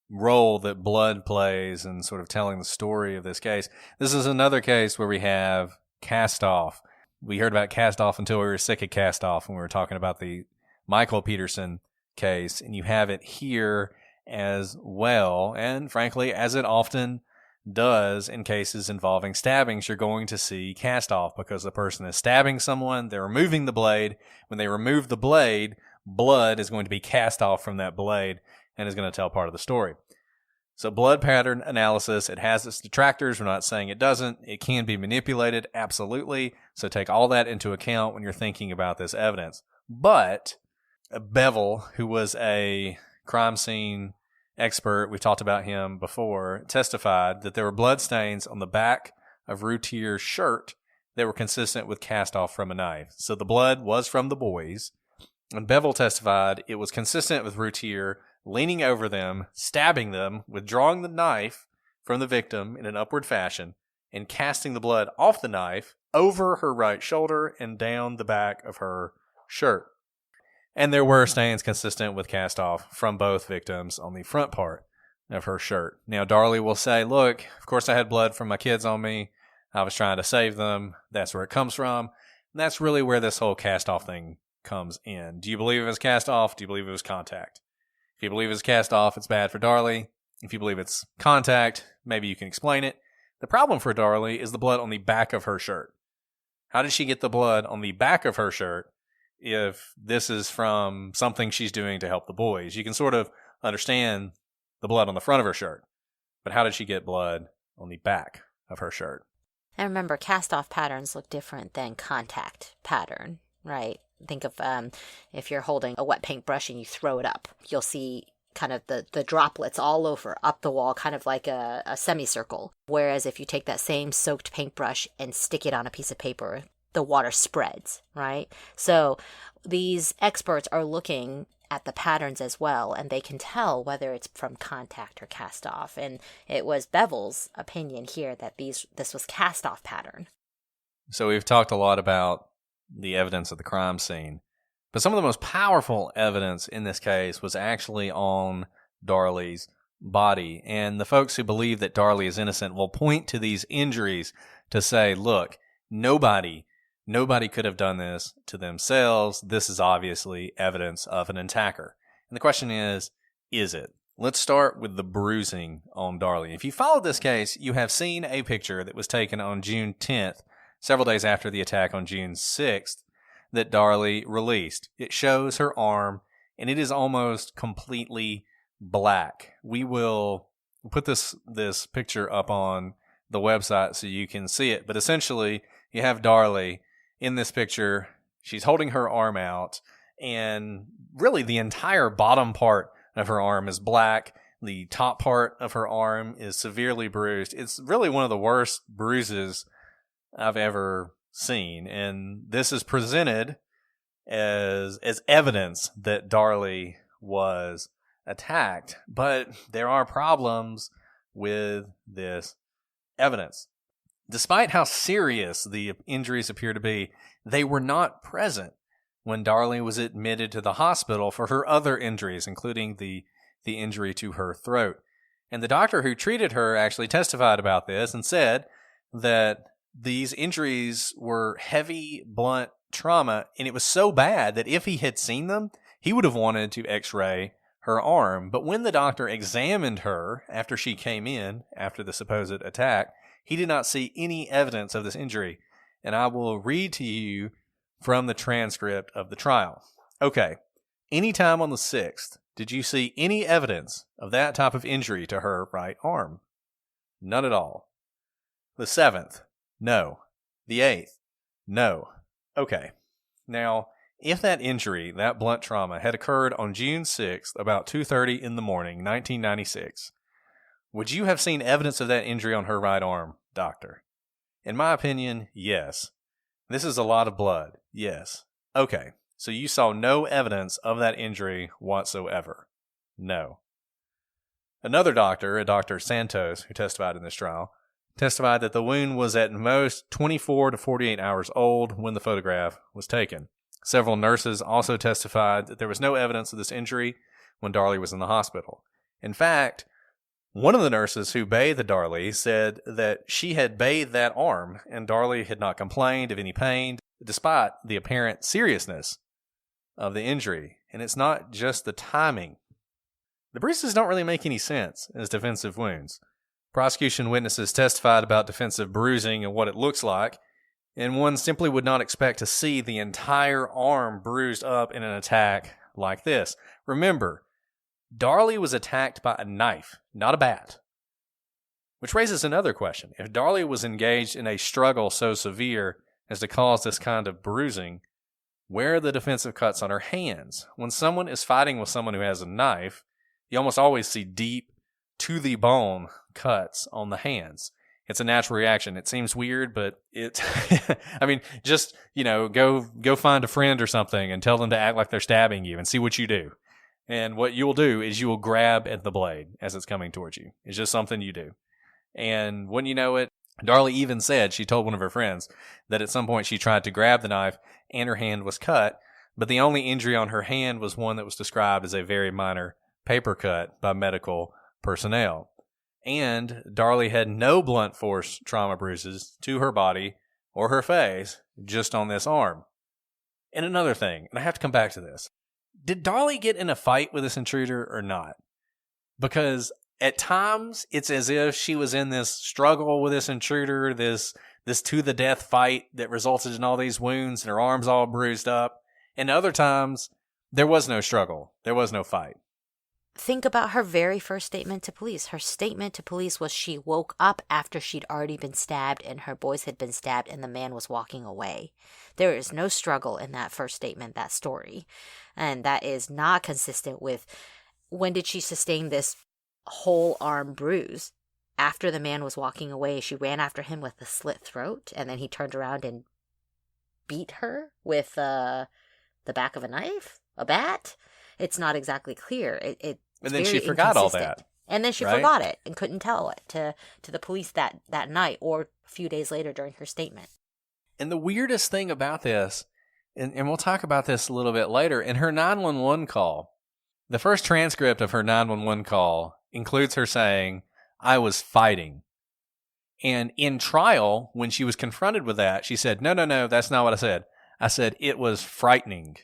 role that blood plays in sort of telling the story of this case. This is another case where we have cast off. We heard about cast off until we were sick of cast off when we were talking about the Michael Peterson case, and you have it here as well. And frankly, as it often does in cases involving stabbings. You're going to see cast off because the person is stabbing someone. They're removing the blade. When they remove the blade, blood is going to be cast off from that blade and is going to tell part of the story. So blood pattern analysis, it has its detractors. We're not saying it doesn't. It can be manipulated, absolutely. So take all that into account when you're thinking about this evidence. But Bevel, who was a crime scene expert, we've talked about him before, testified that there were blood stains on the back of Routier's shirt that were consistent with cast off from a knife. So the blood was from the boys. And Bevel testified it was consistent with Routier leaning over them, stabbing them, withdrawing the knife from the victim in an upward fashion, and casting the blood off the knife over her right shoulder and down the back of her shirt. And there were stains consistent with cast off from both victims on the front part of her shirt. Now, Darlie will say, look, of course I had blood from my kids on me. I was trying to save them. That's where it comes from. And that's really where this whole cast off thing comes in. Do you believe it was cast off? Do you believe it was contact? If you believe it's cast off, it's bad for Darlie. If you believe it's contact, maybe you can explain it. The problem for Darlie is the blood on the back of her shirt. How did she get the blood on the back of her shirt if this is from something she's doing to help the boys? You can sort of understand the blood on the front of her shirt, but how did she get blood on the back of her shirt? And remember, cast-off patterns look different than contact pattern, right? Think of if you're holding a wet paintbrush and you throw it up, you'll see kind of the droplets all over up the wall, kind of like a semicircle. Whereas if you take that same soaked paintbrush and stick it on a piece of paper, the water spreads, right? So these experts are looking at the patterns as well, and they can tell whether it's from contact or cast off. And it was Bevel's opinion here that this was cast off pattern. So we've talked a lot about the evidence of the crime scene, but some of the most powerful evidence in this case was actually on Darlie's body. And the folks who believe that Darlie is innocent will point to these injuries to say, look, nobody could have done this to themselves. This is obviously evidence of an attacker. And the question is it? Let's start with the bruising on Darlie. If you followed this case, you have seen a picture that was taken on June 10th, several days after the attack on June 6th, that Darlie released. It shows her arm, and it is almost completely black. We will put this picture up on the website so you can see it. But essentially, you have Darlie in this picture. She's holding her arm out, and really the entire bottom part of her arm is black. The top part of her arm is severely bruised. It's really one of the worst bruises I've ever seen. And this is presented as evidence that Darlie was attacked. But there are problems with this evidence. Despite how serious the injuries appear to be, they were not present when Darlie was admitted to the hospital for her other injuries, including the injury to her throat. And the doctor who treated her actually testified about this and said that these injuries were heavy, blunt trauma, and it was so bad that if he had seen them, he would have wanted to x-ray her arm. But when the doctor examined her after she came in, after the supposed attack, he did not see any evidence of this injury. And I will read to you from the transcript of the trial. Okay, anytime on the 6th, did you see any evidence of that type of injury to her right arm? None at all. The 7th? No. The 8th? No. Okay. Now, if that injury, that blunt trauma, had occurred on June 6th, about 2:30 in the morning, 1996, would you have seen evidence of that injury on her right arm, doctor? In my opinion, yes. This is a lot of blood. Yes. Okay. So you saw no evidence of that injury whatsoever? No. Another doctor, a Dr. Santos, who testified in this trial, testified that the wound was at most 24 to 48 hours old when the photograph was taken. Several nurses also testified that there was no evidence of this injury when Darlie was in the hospital. In fact, one of the nurses who bathed Darlie said that she had bathed that arm and Darlie had not complained of any pain, despite the apparent seriousness of the injury. And it's not just the timing. The bruises don't really make any sense as defensive wounds. Prosecution witnesses testified about defensive bruising and what it looks like, and one simply would not expect to see the entire arm bruised up in an attack like this. Remember, Darlie was attacked by a knife, not a bat. Which raises another question. If Darlie was engaged in a struggle so severe as to cause this kind of bruising, where are the defensive cuts on her hands? When someone is fighting with someone who has a knife, you almost always see deep, to the bone cuts on the hands. It's a natural reaction. It seems weird, but it, I mean, just, go find a friend or something and tell them to act like they're stabbing you and see what you do. And what you'll do is you will grab at the blade as it's coming towards you. It's just something you do. And when you know it, Darlie even said, she told one of her friends, that at some point she tried to grab the knife and her hand was cut, but the only injury on her hand was one that was described as a very minor paper cut by medical personnel. And Darlie had no blunt force trauma bruises to her body or her face, just on this arm. And another thing, and I have to come back to this, did Darlie get in a fight with this intruder or not? Because at times it's as if she was in this struggle with this intruder, this to the death fight that resulted in all these wounds and her arms all bruised up. And other times there was no struggle. There was no fight. Think about her very first statement to police. Her statement to police was she woke up after she'd already been stabbed and her boys had been stabbed and the man was walking away. There is no struggle in that first statement, that story. And that is not consistent with when did she sustain this whole arm bruise? After the man was walking away, she ran after him with a slit throat and then he turned around and beat her with the back of a knife, a bat. It's not exactly clear. And then she forgot all that. And then she forgot it and couldn't tell it to the police that night or a few days later during her statement. And the weirdest thing about this, and we'll talk about this a little bit later, in her 911 call, the first transcript of her 911 call includes her saying, "I was fighting." And in trial, when she was confronted with that, she said, no, that's not what I said. I said, it was frightening.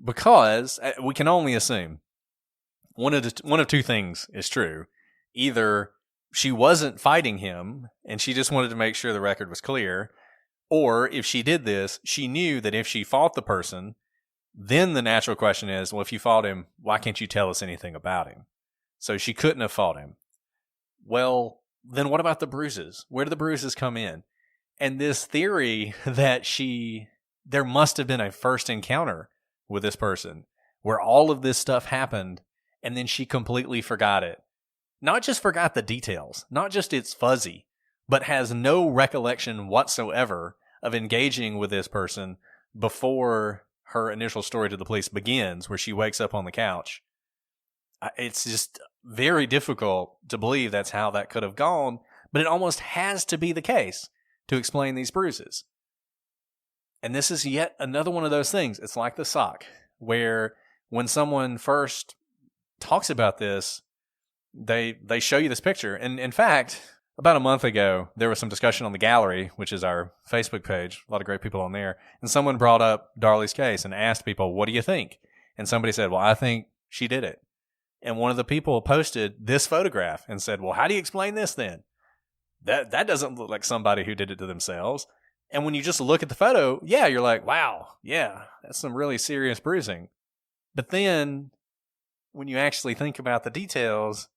Because we can only assume one of two things is true. Either she wasn't fighting him and she just wanted to make sure the record was clear, or if she did this, she knew that if she fought the person, then the natural question is, well, if you fought him, why can't you tell us anything about him? So she couldn't have fought him. Well, then what about the bruises? Where do the bruises come in? And this theory that there must have been a first encounter with this person where all of this stuff happened and then she completely forgot it. Not just forgot the details, not just it's fuzzy, but has no recollection whatsoever of engaging with this person before her initial story to the police begins, where she wakes up on the couch. It's just very difficult to believe that's how that could have gone, but it almost has to be the case to explain these bruises. And this is yet another one of those things. It's like the sock, where when someone first talks about this, they show you this picture. And in fact, about a month ago, there was some discussion on the gallery, which is our Facebook page. A lot of great people on there. And someone brought up Darlie's case and asked people, what do you think? And somebody said, well, I think she did it. And one of the people posted this photograph and said, well, how do you explain this then? That doesn't look like somebody who did it to themselves. And when you just look at the photo, yeah, you're like, wow, yeah, that's some really serious bruising. But then when you actually think about the details,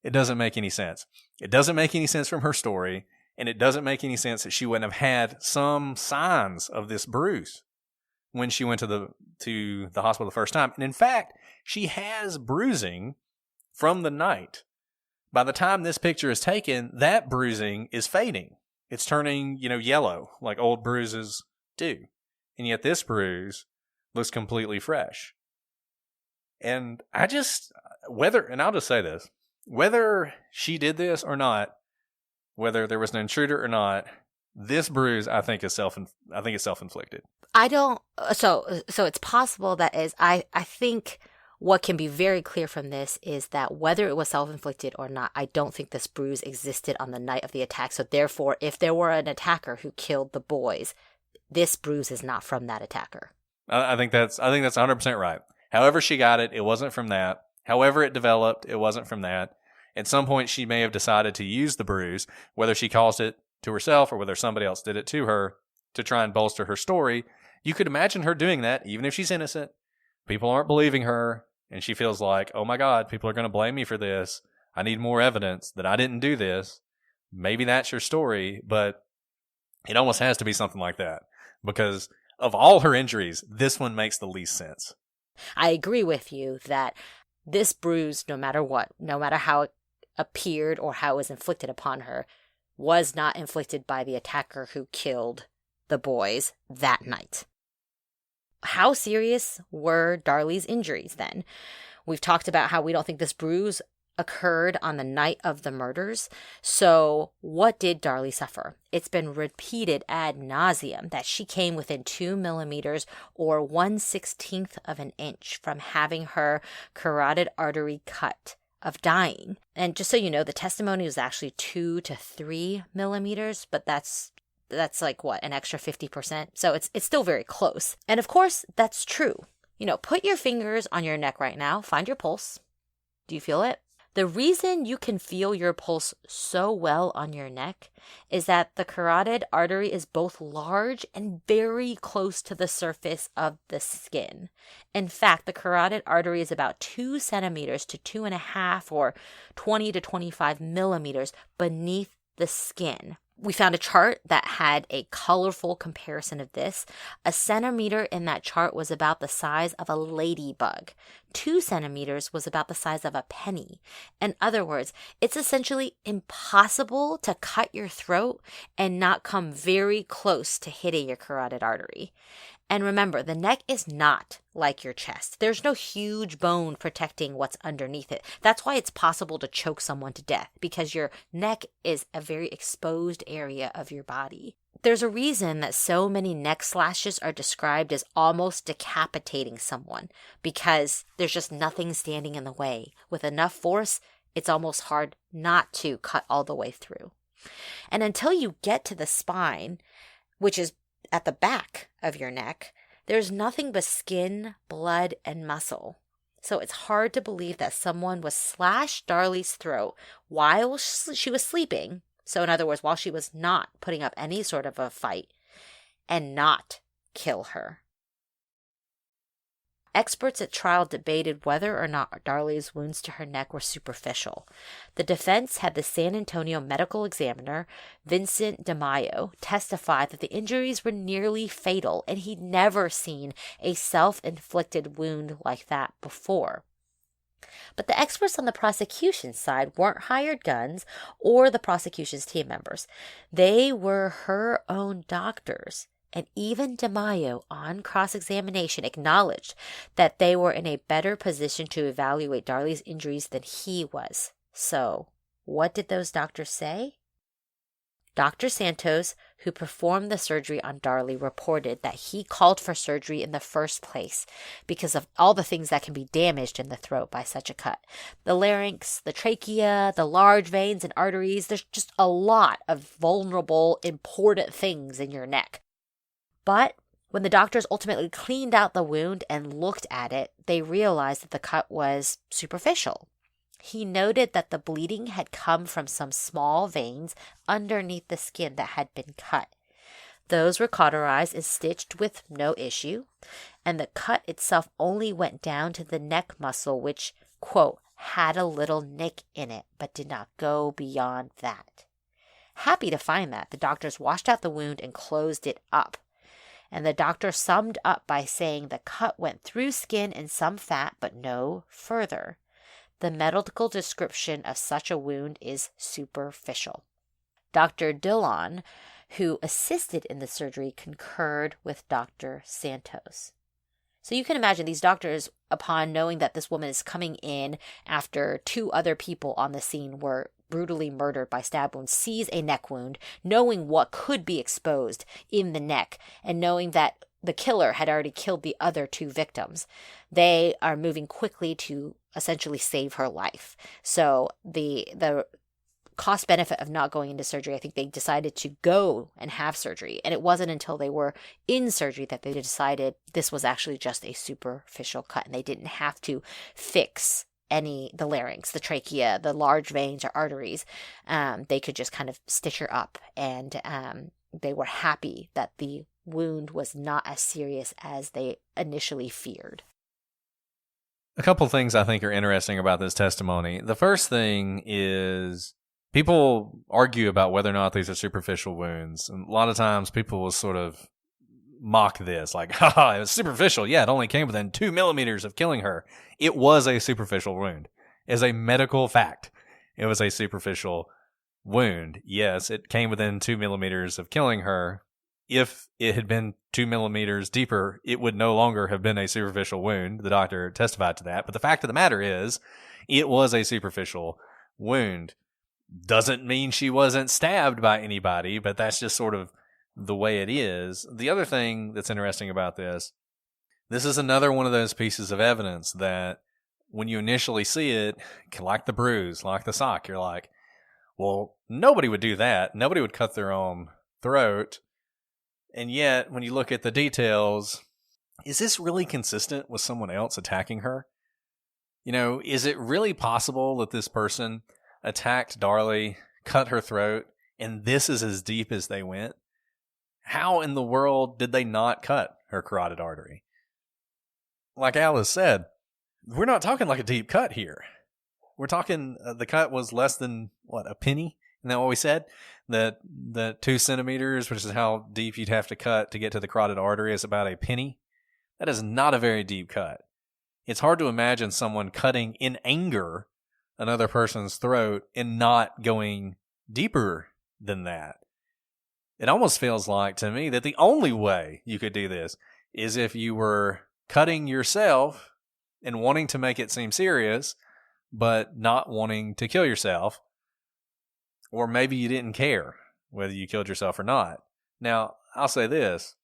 it doesn't make any sense. It doesn't make any sense from her story, and it doesn't make any sense that she wouldn't have had some signs of this bruise when she went to the hospital the first time. And in fact, she has bruising from the night. By the time this picture is taken, that bruising is fading. It's turning, yellow like old bruises do. And yet this bruise looks completely fresh. And I'll just say this, whether she did this or not, whether there was an intruder or not, this bruise I think is self-inflicted. So it's possible that is, I think what can be very clear from this is that whether it was self-inflicted or not, I don't think this bruise existed on the night of the attack. So therefore, if there were an attacker who killed the boys, this bruise is not from that attacker. I think that's 100% right. However she got it, it wasn't from that. However it developed, it wasn't from that. At some point, she may have decided to use the bruise, whether she caused it to herself or whether somebody else did it to her, to try and bolster her story. You could imagine her doing that, even if she's innocent. People aren't believing her, and she feels like, oh my God, people are going to blame me for this. I need more evidence that I didn't do this. Maybe that's your story, but it almost has to be something like that, because of all her injuries, this one makes the least sense. I agree with you that this bruise, no matter what, no matter how it appeared or how it was inflicted upon her, was not inflicted by the attacker who killed the boys that night. How serious were Darlie's injuries then? We've talked about how we don't think this bruise occurred on the night of the murders. So what did Darlie suffer? It's been repeated ad nauseum that she came within 2 millimeters or 1/16 of an inch from having her carotid artery cut, of dying. And just so you know, the testimony was actually 2 to 3 millimeters, but that's like what, an extra 50%. So it's still very close. And of course, that's true. Put your fingers on your neck right now. Find your pulse. Do you feel it? The reason you can feel your pulse so well on your neck is that the carotid artery is both large and very close to the surface of the skin. In fact, the carotid artery is about 2 centimeters to 2.5 or 20 to 25 millimeters beneath the skin. We found a chart that had a colorful comparison of this. A centimeter in that chart was about the size of a ladybug. 2 centimeters was about the size of a penny. In other words, it's essentially impossible to cut your throat and not come very close to hitting your carotid artery. And remember, the neck is not like your chest. There's no huge bone protecting what's underneath it. That's why it's possible to choke someone to death, because your neck is a very exposed area of your body. There's a reason that so many neck slashes are described as almost decapitating someone, because there's just nothing standing in the way. With enough force, it's almost hard not to cut all the way through. And until you get to the spine, which is at the back of your neck, there's nothing but skin, blood, and muscle. So it's hard to believe that someone was slashed Darlie's throat while she was sleeping. So in other words, while she was not putting up any sort of a fight, and not kill her. Experts at trial debated whether or not Darlie's wounds to her neck were superficial. The defense had the San Antonio medical examiner, Vincent DeMaio, testify that the injuries were nearly fatal and he'd never seen a self-inflicted wound like that before. But the experts on the prosecution side weren't hired guns or the prosecution's team members. They were her own doctors. And even DeMaio, on cross-examination, acknowledged that they were in a better position to evaluate Darlie's injuries than he was. So, what did those doctors say? Dr. Santos, who performed the surgery on Darlie, reported that he called for surgery in the first place because of all the things that can be damaged in the throat by such a cut. The larynx, the trachea, the large veins and arteries, there's just a lot of vulnerable, important things in your neck. But when the doctors ultimately cleaned out the wound and looked at it, they realized that the cut was superficial. He noted that the bleeding had come from some small veins underneath the skin that had been cut. Those were cauterized and stitched with no issue, and the cut itself only went down to the neck muscle, which, quote, had a little nick in it, but did not go beyond that. Happy to find that, the doctors washed out the wound and closed it up. And the doctor summed up by saying the cut went through skin and some fat, but no further. The medical description of such a wound is superficial. Dr. Dillon, who assisted in the surgery, concurred with Dr. Santos. So you can imagine these doctors, upon knowing that this woman is coming in after 2 other people on the scene were brutally murdered by stab wounds, sees a neck wound, knowing what could be exposed in the neck, and knowing that the killer had already killed the other 2 victims. They are moving quickly to essentially save her life. So the cost benefit of not going into surgery, I think they decided to go and have surgery. And it wasn't until they were in surgery that they decided this was actually just a superficial cut and they didn't have to fix the larynx, the trachea, the large veins or arteries. They could just kind of stitch her up, and they were happy that the wound was not as serious as they initially feared. A couple things I think are interesting about this testimony. The first thing is people argue about whether or not these are superficial wounds. And a lot of times people will sort of mock this, like, haha, it was superficial. Yeah, it only came within 2 millimeters of killing her. It was a superficial wound. As a medical fact, it was a superficial wound. Yes, it came within 2 millimeters of killing her. If it had been 2 millimeters deeper, it would no longer have been a superficial wound. The doctor testified to that. But the fact of the matter is, it was a superficial wound. Doesn't mean she wasn't stabbed by anybody, but that's just sort of the way it is. The other thing that's interesting about this is another one of those pieces of evidence that when you initially see it, like the bruise, like the sock, you're like, well, nobody would do that. Nobody would cut their own throat. And yet, when you look at the details, is this really consistent with someone else attacking her? You know, is it really possible that this person attacked Darlie, cut her throat, and this is as deep as they went? How in the world did they not cut her carotid artery? Like Alice said, we're not talking like a deep cut here. We're talking, the cut was less than, a penny? Isn't that what we said? That 2 centimeters, which is how deep you'd have to cut to get to the carotid artery, is about a penny. That is not a very deep cut. It's hard to imagine someone cutting in anger another person's throat and not going deeper than that. It almost feels like to me that the only way you could do this is if you were cutting yourself and wanting to make it seem serious, but not wanting to kill yourself. Or maybe you didn't care whether you killed yourself or not. Now, I'll say this.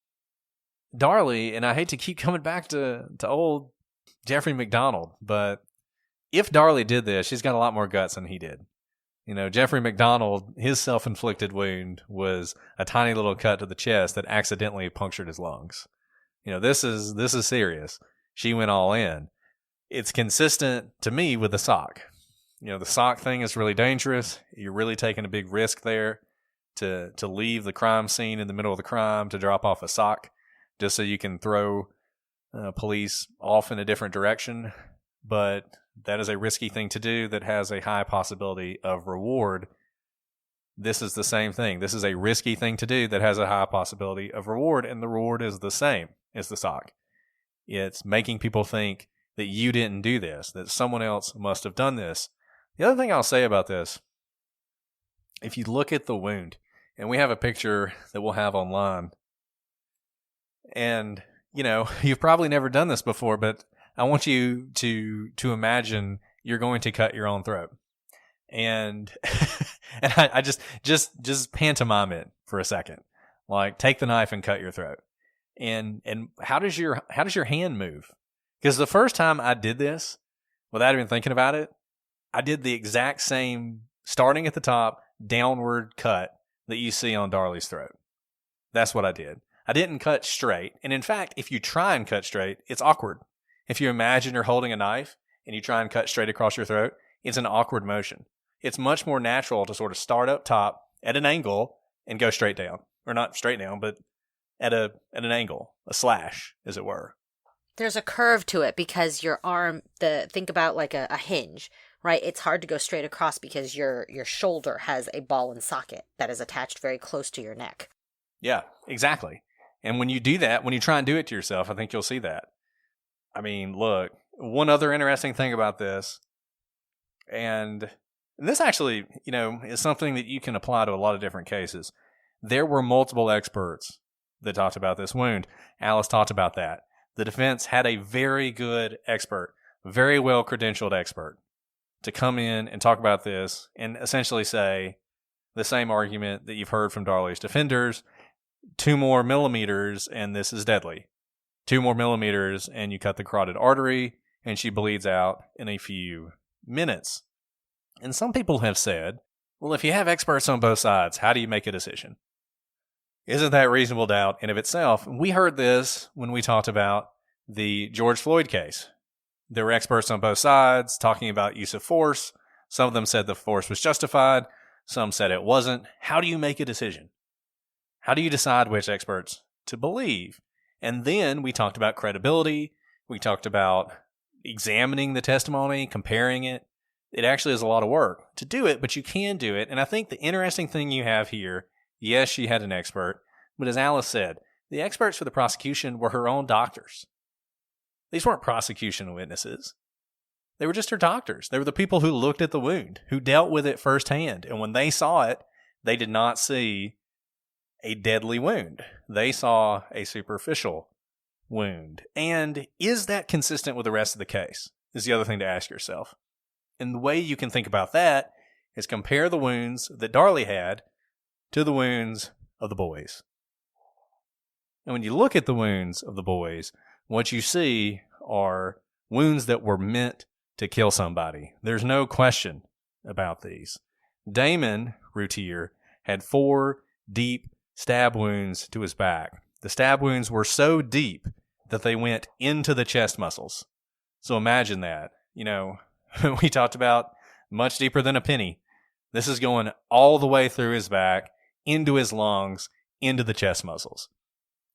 Darlie, and I hate to keep coming back to old Jeffrey McDonald, but if Darlie did this, she's got a lot more guts than he did. You know, Jeffrey McDonald, his self-inflicted wound was a tiny little cut to the chest that accidentally punctured his lungs. You know, this is serious. She went all in. It's consistent to me with the sock. You know, the sock thing is really dangerous. You're really taking a big risk there to leave the crime scene in the middle of the crime to drop off a sock just so you can throw police off in a different direction. But that is a risky thing to do that has a high possibility of reward. This is the same thing. This is a risky thing to do that has a high possibility of reward, and the reward is the same as the sock. It's making people think that you didn't do this, that someone else must have done this. The other thing I'll say about this, if you look at the wound, and we have a picture that we'll have online, and, you know, you've probably never done this before, but I want you to imagine you're going to cut your own throat. And and I just pantomime it for a second. Like, take the knife and cut your throat. And how does your hand move? Because the first time I did this, without even thinking about it, I did the exact same, starting at the top, downward cut that you see on Darlie's throat. That's what I did. I didn't cut straight. And in fact, if you try and cut straight, it's awkward. If you imagine you're holding a knife and you try and cut straight across your throat, it's an awkward motion. It's much more natural to sort of start up top at an angle and go straight down. Or not straight down, but at an angle, a slash, as it were. There's a curve to it because your arm, think about like a hinge, right? It's hard to go straight across because your shoulder has a ball and socket that is attached very close to your neck. Yeah, exactly. And when you do that, when you try and do it to yourself, I think you'll see that. I mean, look, one other interesting thing about this, and this actually, you know, is something that you can apply to a lot of different cases. There were multiple experts that talked about this wound. Alice talked about that. The defense had a very good expert, very well credentialed expert, to come in and talk about this and essentially say the same argument that you've heard from Darlie's defenders. 2 more millimeters and this is deadly. 2 more millimeters and you cut the carotid artery and she bleeds out in a few minutes. And some people have said, well, if you have experts on both sides, how do you make a decision? Isn't that reasonable doubt in of itself? We heard this when we talked about the George Floyd case. There were experts on both sides talking about use of force. Some of them said the force was justified. Some said it wasn't. How do you make a decision? How do you decide which experts to believe? And then we talked about credibility. We talked about examining the testimony, comparing it. It actually is a lot of work to do it, but you can do it. And I think the interesting thing you have here, yes, she had an expert, but as Alice said, the experts for the prosecution were her own doctors. These weren't prosecution witnesses. They were just her doctors. They were the people who looked at the wound, who dealt with it firsthand. And when they saw it, they did not see a deadly wound. They saw a superficial wound. And is that consistent with the rest of the case? Is the other thing to ask yourself. And the way you can think about that is compare the wounds that Darlie had to the wounds of the boys. And when you look at the wounds of the boys, what you see are wounds that were meant to kill somebody. There's no question about these. Damon Routier had 4 deep stab wounds to his back. The stab wounds were so deep that they went into the chest muscles. So imagine that. We talked about much deeper than a penny. This is going all the way through his back, into his lungs, into the chest muscles.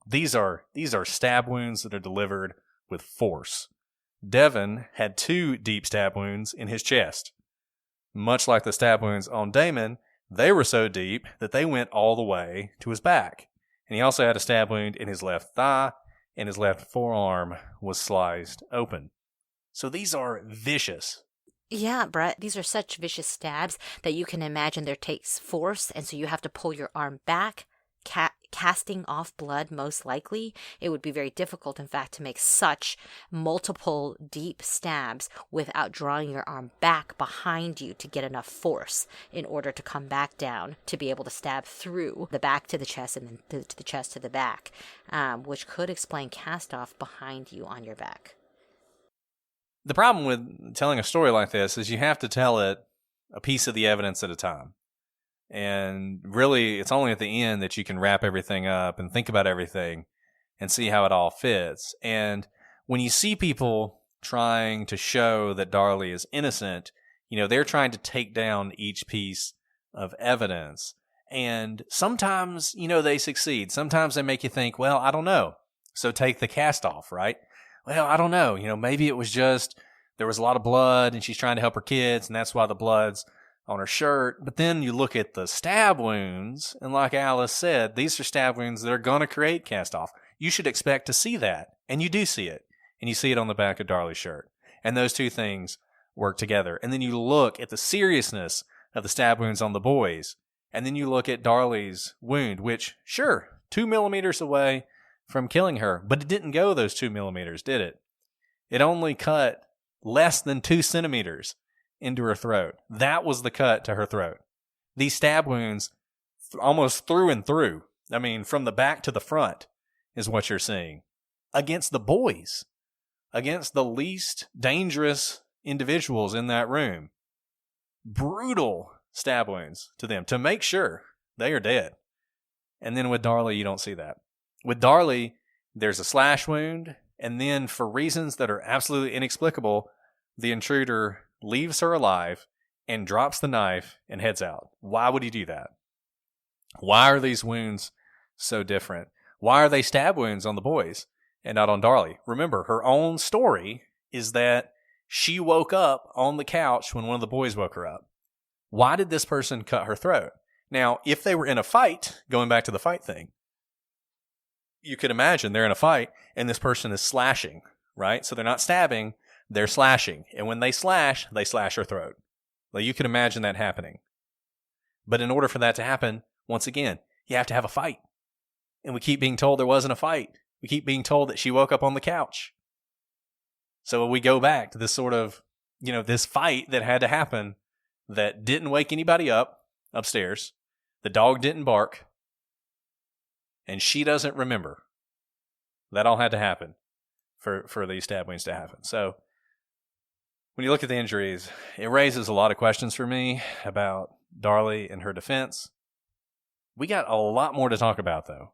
These are stab wounds that are delivered with force. Devin had 2 deep stab wounds in his chest. Much like the stab wounds on Damon, they were so deep that they went all the way to his back. And he also had a stab wound in his left thigh, and his left forearm was sliced open. So these are vicious. Yeah, Brett, these are such vicious stabs that you can imagine there takes force, and so you have to pull your arm back, casting off blood most likely. It would be very difficult, in fact, to make such multiple deep stabs without drawing your arm back behind you to get enough force in order to come back down to be able to stab through the back to the chest and then to the chest to the back, which could explain cast off behind you on your back. The problem with telling a story like this is you have to tell it a piece of the evidence at a time. And really, it's only at the end that you can wrap everything up and think about everything and see how it all fits. And when you see people trying to show that Darlie is innocent, they're trying to take down each piece of evidence. And sometimes, they succeed. Sometimes they make you think, well, I don't know. So take the cast off, right? Well, I don't know. Maybe it was just there was a lot of blood and she's trying to help her kids, and that's why the blood's on her shirt. But then you look at the stab wounds, and like Alice said, these are stab wounds that are going to create cast off. You should expect to see that, and you do see it. And you see it on the back of Darlie's shirt. And those two things work together. And then you look at the seriousness of the stab wounds on the boys, and then you look at Darlie's wound, which, sure, 2 millimeters away from killing her, but it didn't go those 2 millimeters, did it? It only cut less than 2 centimeters into her throat. That was the cut to her throat. These stab wounds, almost through and through, from the back to the front, is what you're seeing. Against the boys. Against the least dangerous individuals in that room. Brutal stab wounds to them to make sure they are dead. And then with Darlie, you don't see that. With Darlie, there's a slash wound, and then for reasons that are absolutely inexplicable, the intruder leaves her alive and drops the knife and heads out. Why would he do that? Why are these wounds so different? Why are they stab wounds on the boys and not on Darlie? Remember, her own story is that she woke up on the couch when one of the boys woke her up. Why did this person cut her throat? Now, if they were in a fight, going back to the fight thing, you could imagine they're in a fight and this person is slashing, right? So they're not stabbing, they're slashing. And when they slash her throat. Like, you can imagine that happening. But in order for that to happen, once again, you have to have a fight. And we keep being told there wasn't a fight. We keep being told that she woke up on the couch. So we go back to this sort of, this fight that had to happen that didn't wake anybody up upstairs. The dog didn't bark. And she doesn't remember. That all had to happen for these stab wounds to happen. So when you look at the injuries, it raises a lot of questions for me about Darlie and her defense. We got a lot more to talk about, though.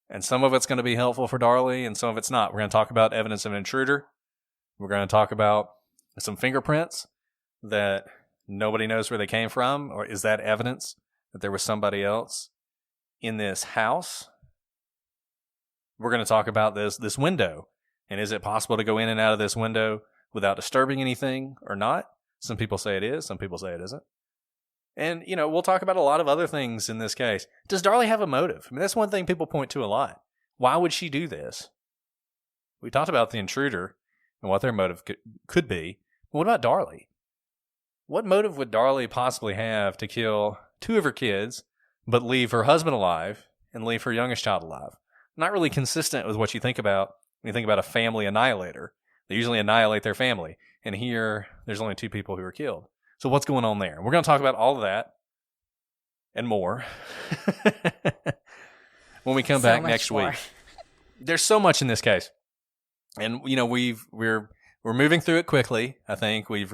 And some of it's going to be helpful for Darlie, and some of it's not. We're going to talk about evidence of an intruder. We're going to talk about some fingerprints that nobody knows where they came from, or is that evidence that there was somebody else in this house? We're going to talk about this window, and is it possible to go in and out of this window without disturbing anything or not? Some people say it is, some people say it isn't. And, we'll talk about a lot of other things in this case. Does Darlie have a motive? I mean, that's one thing people point to a lot. Why would she do this? We talked about the intruder and what their motive could be. But what about Darlie? What motive would Darlie possibly have to kill 2 of her kids, but leave her husband alive and leave her youngest child alive? Not really consistent with what you think about when you think about a family annihilator. They usually annihilate their family. And here, there's only 2 people who are killed. So what's going on there? We're going to talk about all of that and more when we come back next week. There's so much in this case. And, we're moving through it quickly. I think we've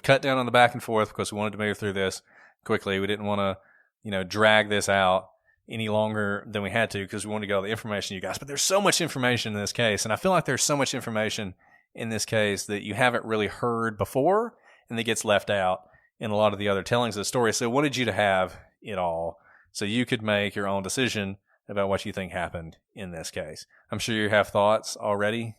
cut down on the back and forth because we wanted to move through this quickly. We didn't want to, drag this out any longer than we had to because we wanted to get all the information to you guys. But there's so much information in this case, and I feel like there's so much information in this case that you haven't really heard before and that gets left out in a lot of the other tellings of the story. So I wanted you to have it all so you could make your own decision about what you think happened in this case. I'm sure you have thoughts already,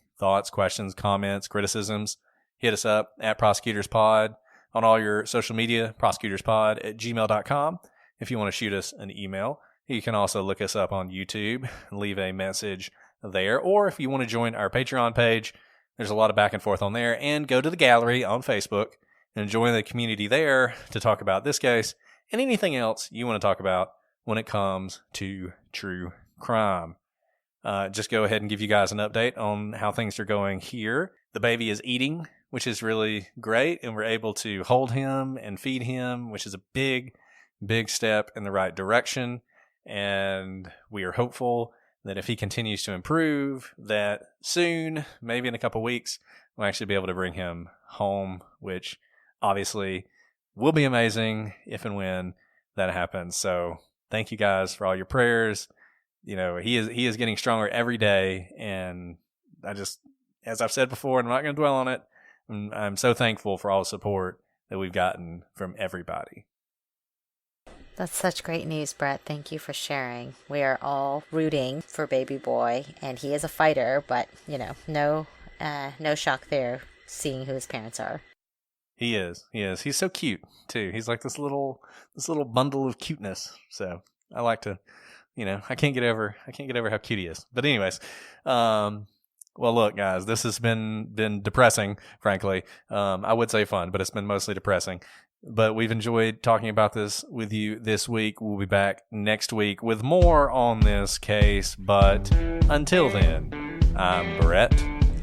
questions, comments, criticisms. Hit us up at ProsecutorsPod on all your social media, prosecutorspod@gmail.com. If you want to shoot us an email, you can also look us up on YouTube and leave a message there. Or if you want to join our Patreon page, there's a lot of back and forth on there. And go to the gallery on Facebook and join the community there to talk about this case and anything else you want to talk about when it comes to true crime. Just go ahead and give you guys an update on how things are going here. The baby is eating, which is really great, and we're able to hold him and feed him, which is a big, big step in the right direction. And we are hopeful that if he continues to improve, that soon, maybe in a couple weeks, we'll actually be able to bring him home, which obviously will be amazing if and when that happens. So thank you guys for all your prayers. He is getting stronger every day, and as I've said before, and I'm not going to dwell on it, I'm so thankful for all the support that we've gotten from everybody. That's such great news, Brett. Thank you for sharing. We are all rooting for baby boy, and he is a fighter, but, no shock there seeing who his parents are. He is. He's so cute, too. He's like this little bundle of cuteness. So I like to, I can't get over how cute he is. But anyways, well, look, guys, this has been depressing, frankly. I would say fun, but it's been mostly depressing. But we've enjoyed talking about this with you this week. We'll be back next week with more on this case. But until then, I'm Brett.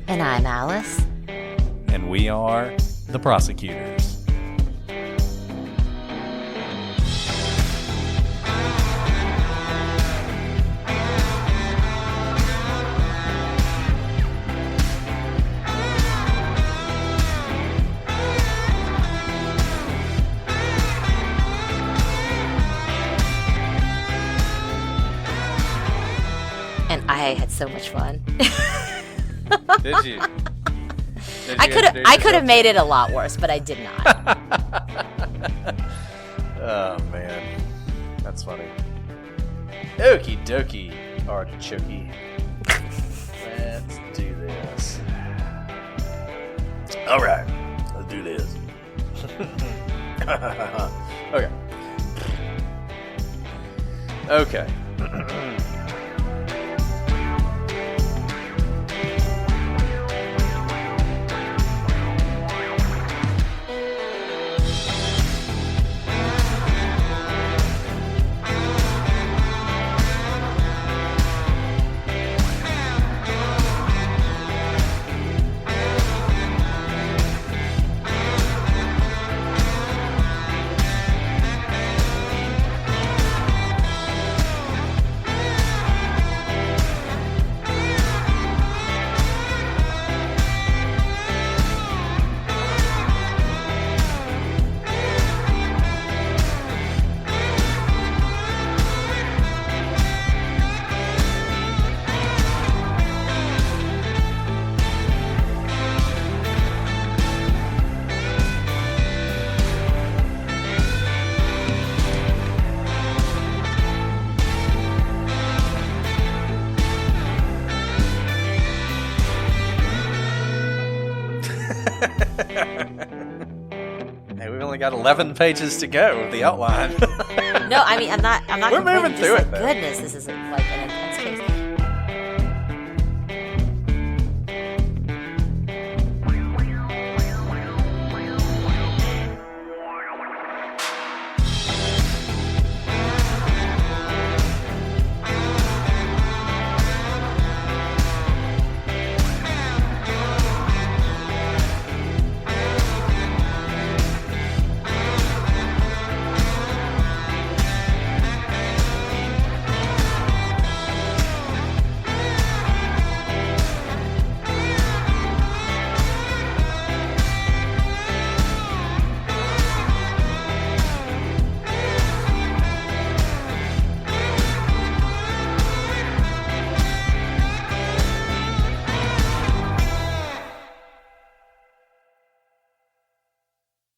And I'm Alice. And we are the Prosecutors. And I had so much fun. Did you? I could have made it a lot worse, but I did not. Oh man, that's funny. Okie dokie, artichoke. Let's do this. All right, let's do this. Okay. got 11 pages to go of the outline. No, I mean, I'm not We're complaining, moving just through like, it, though. goodness, this is like an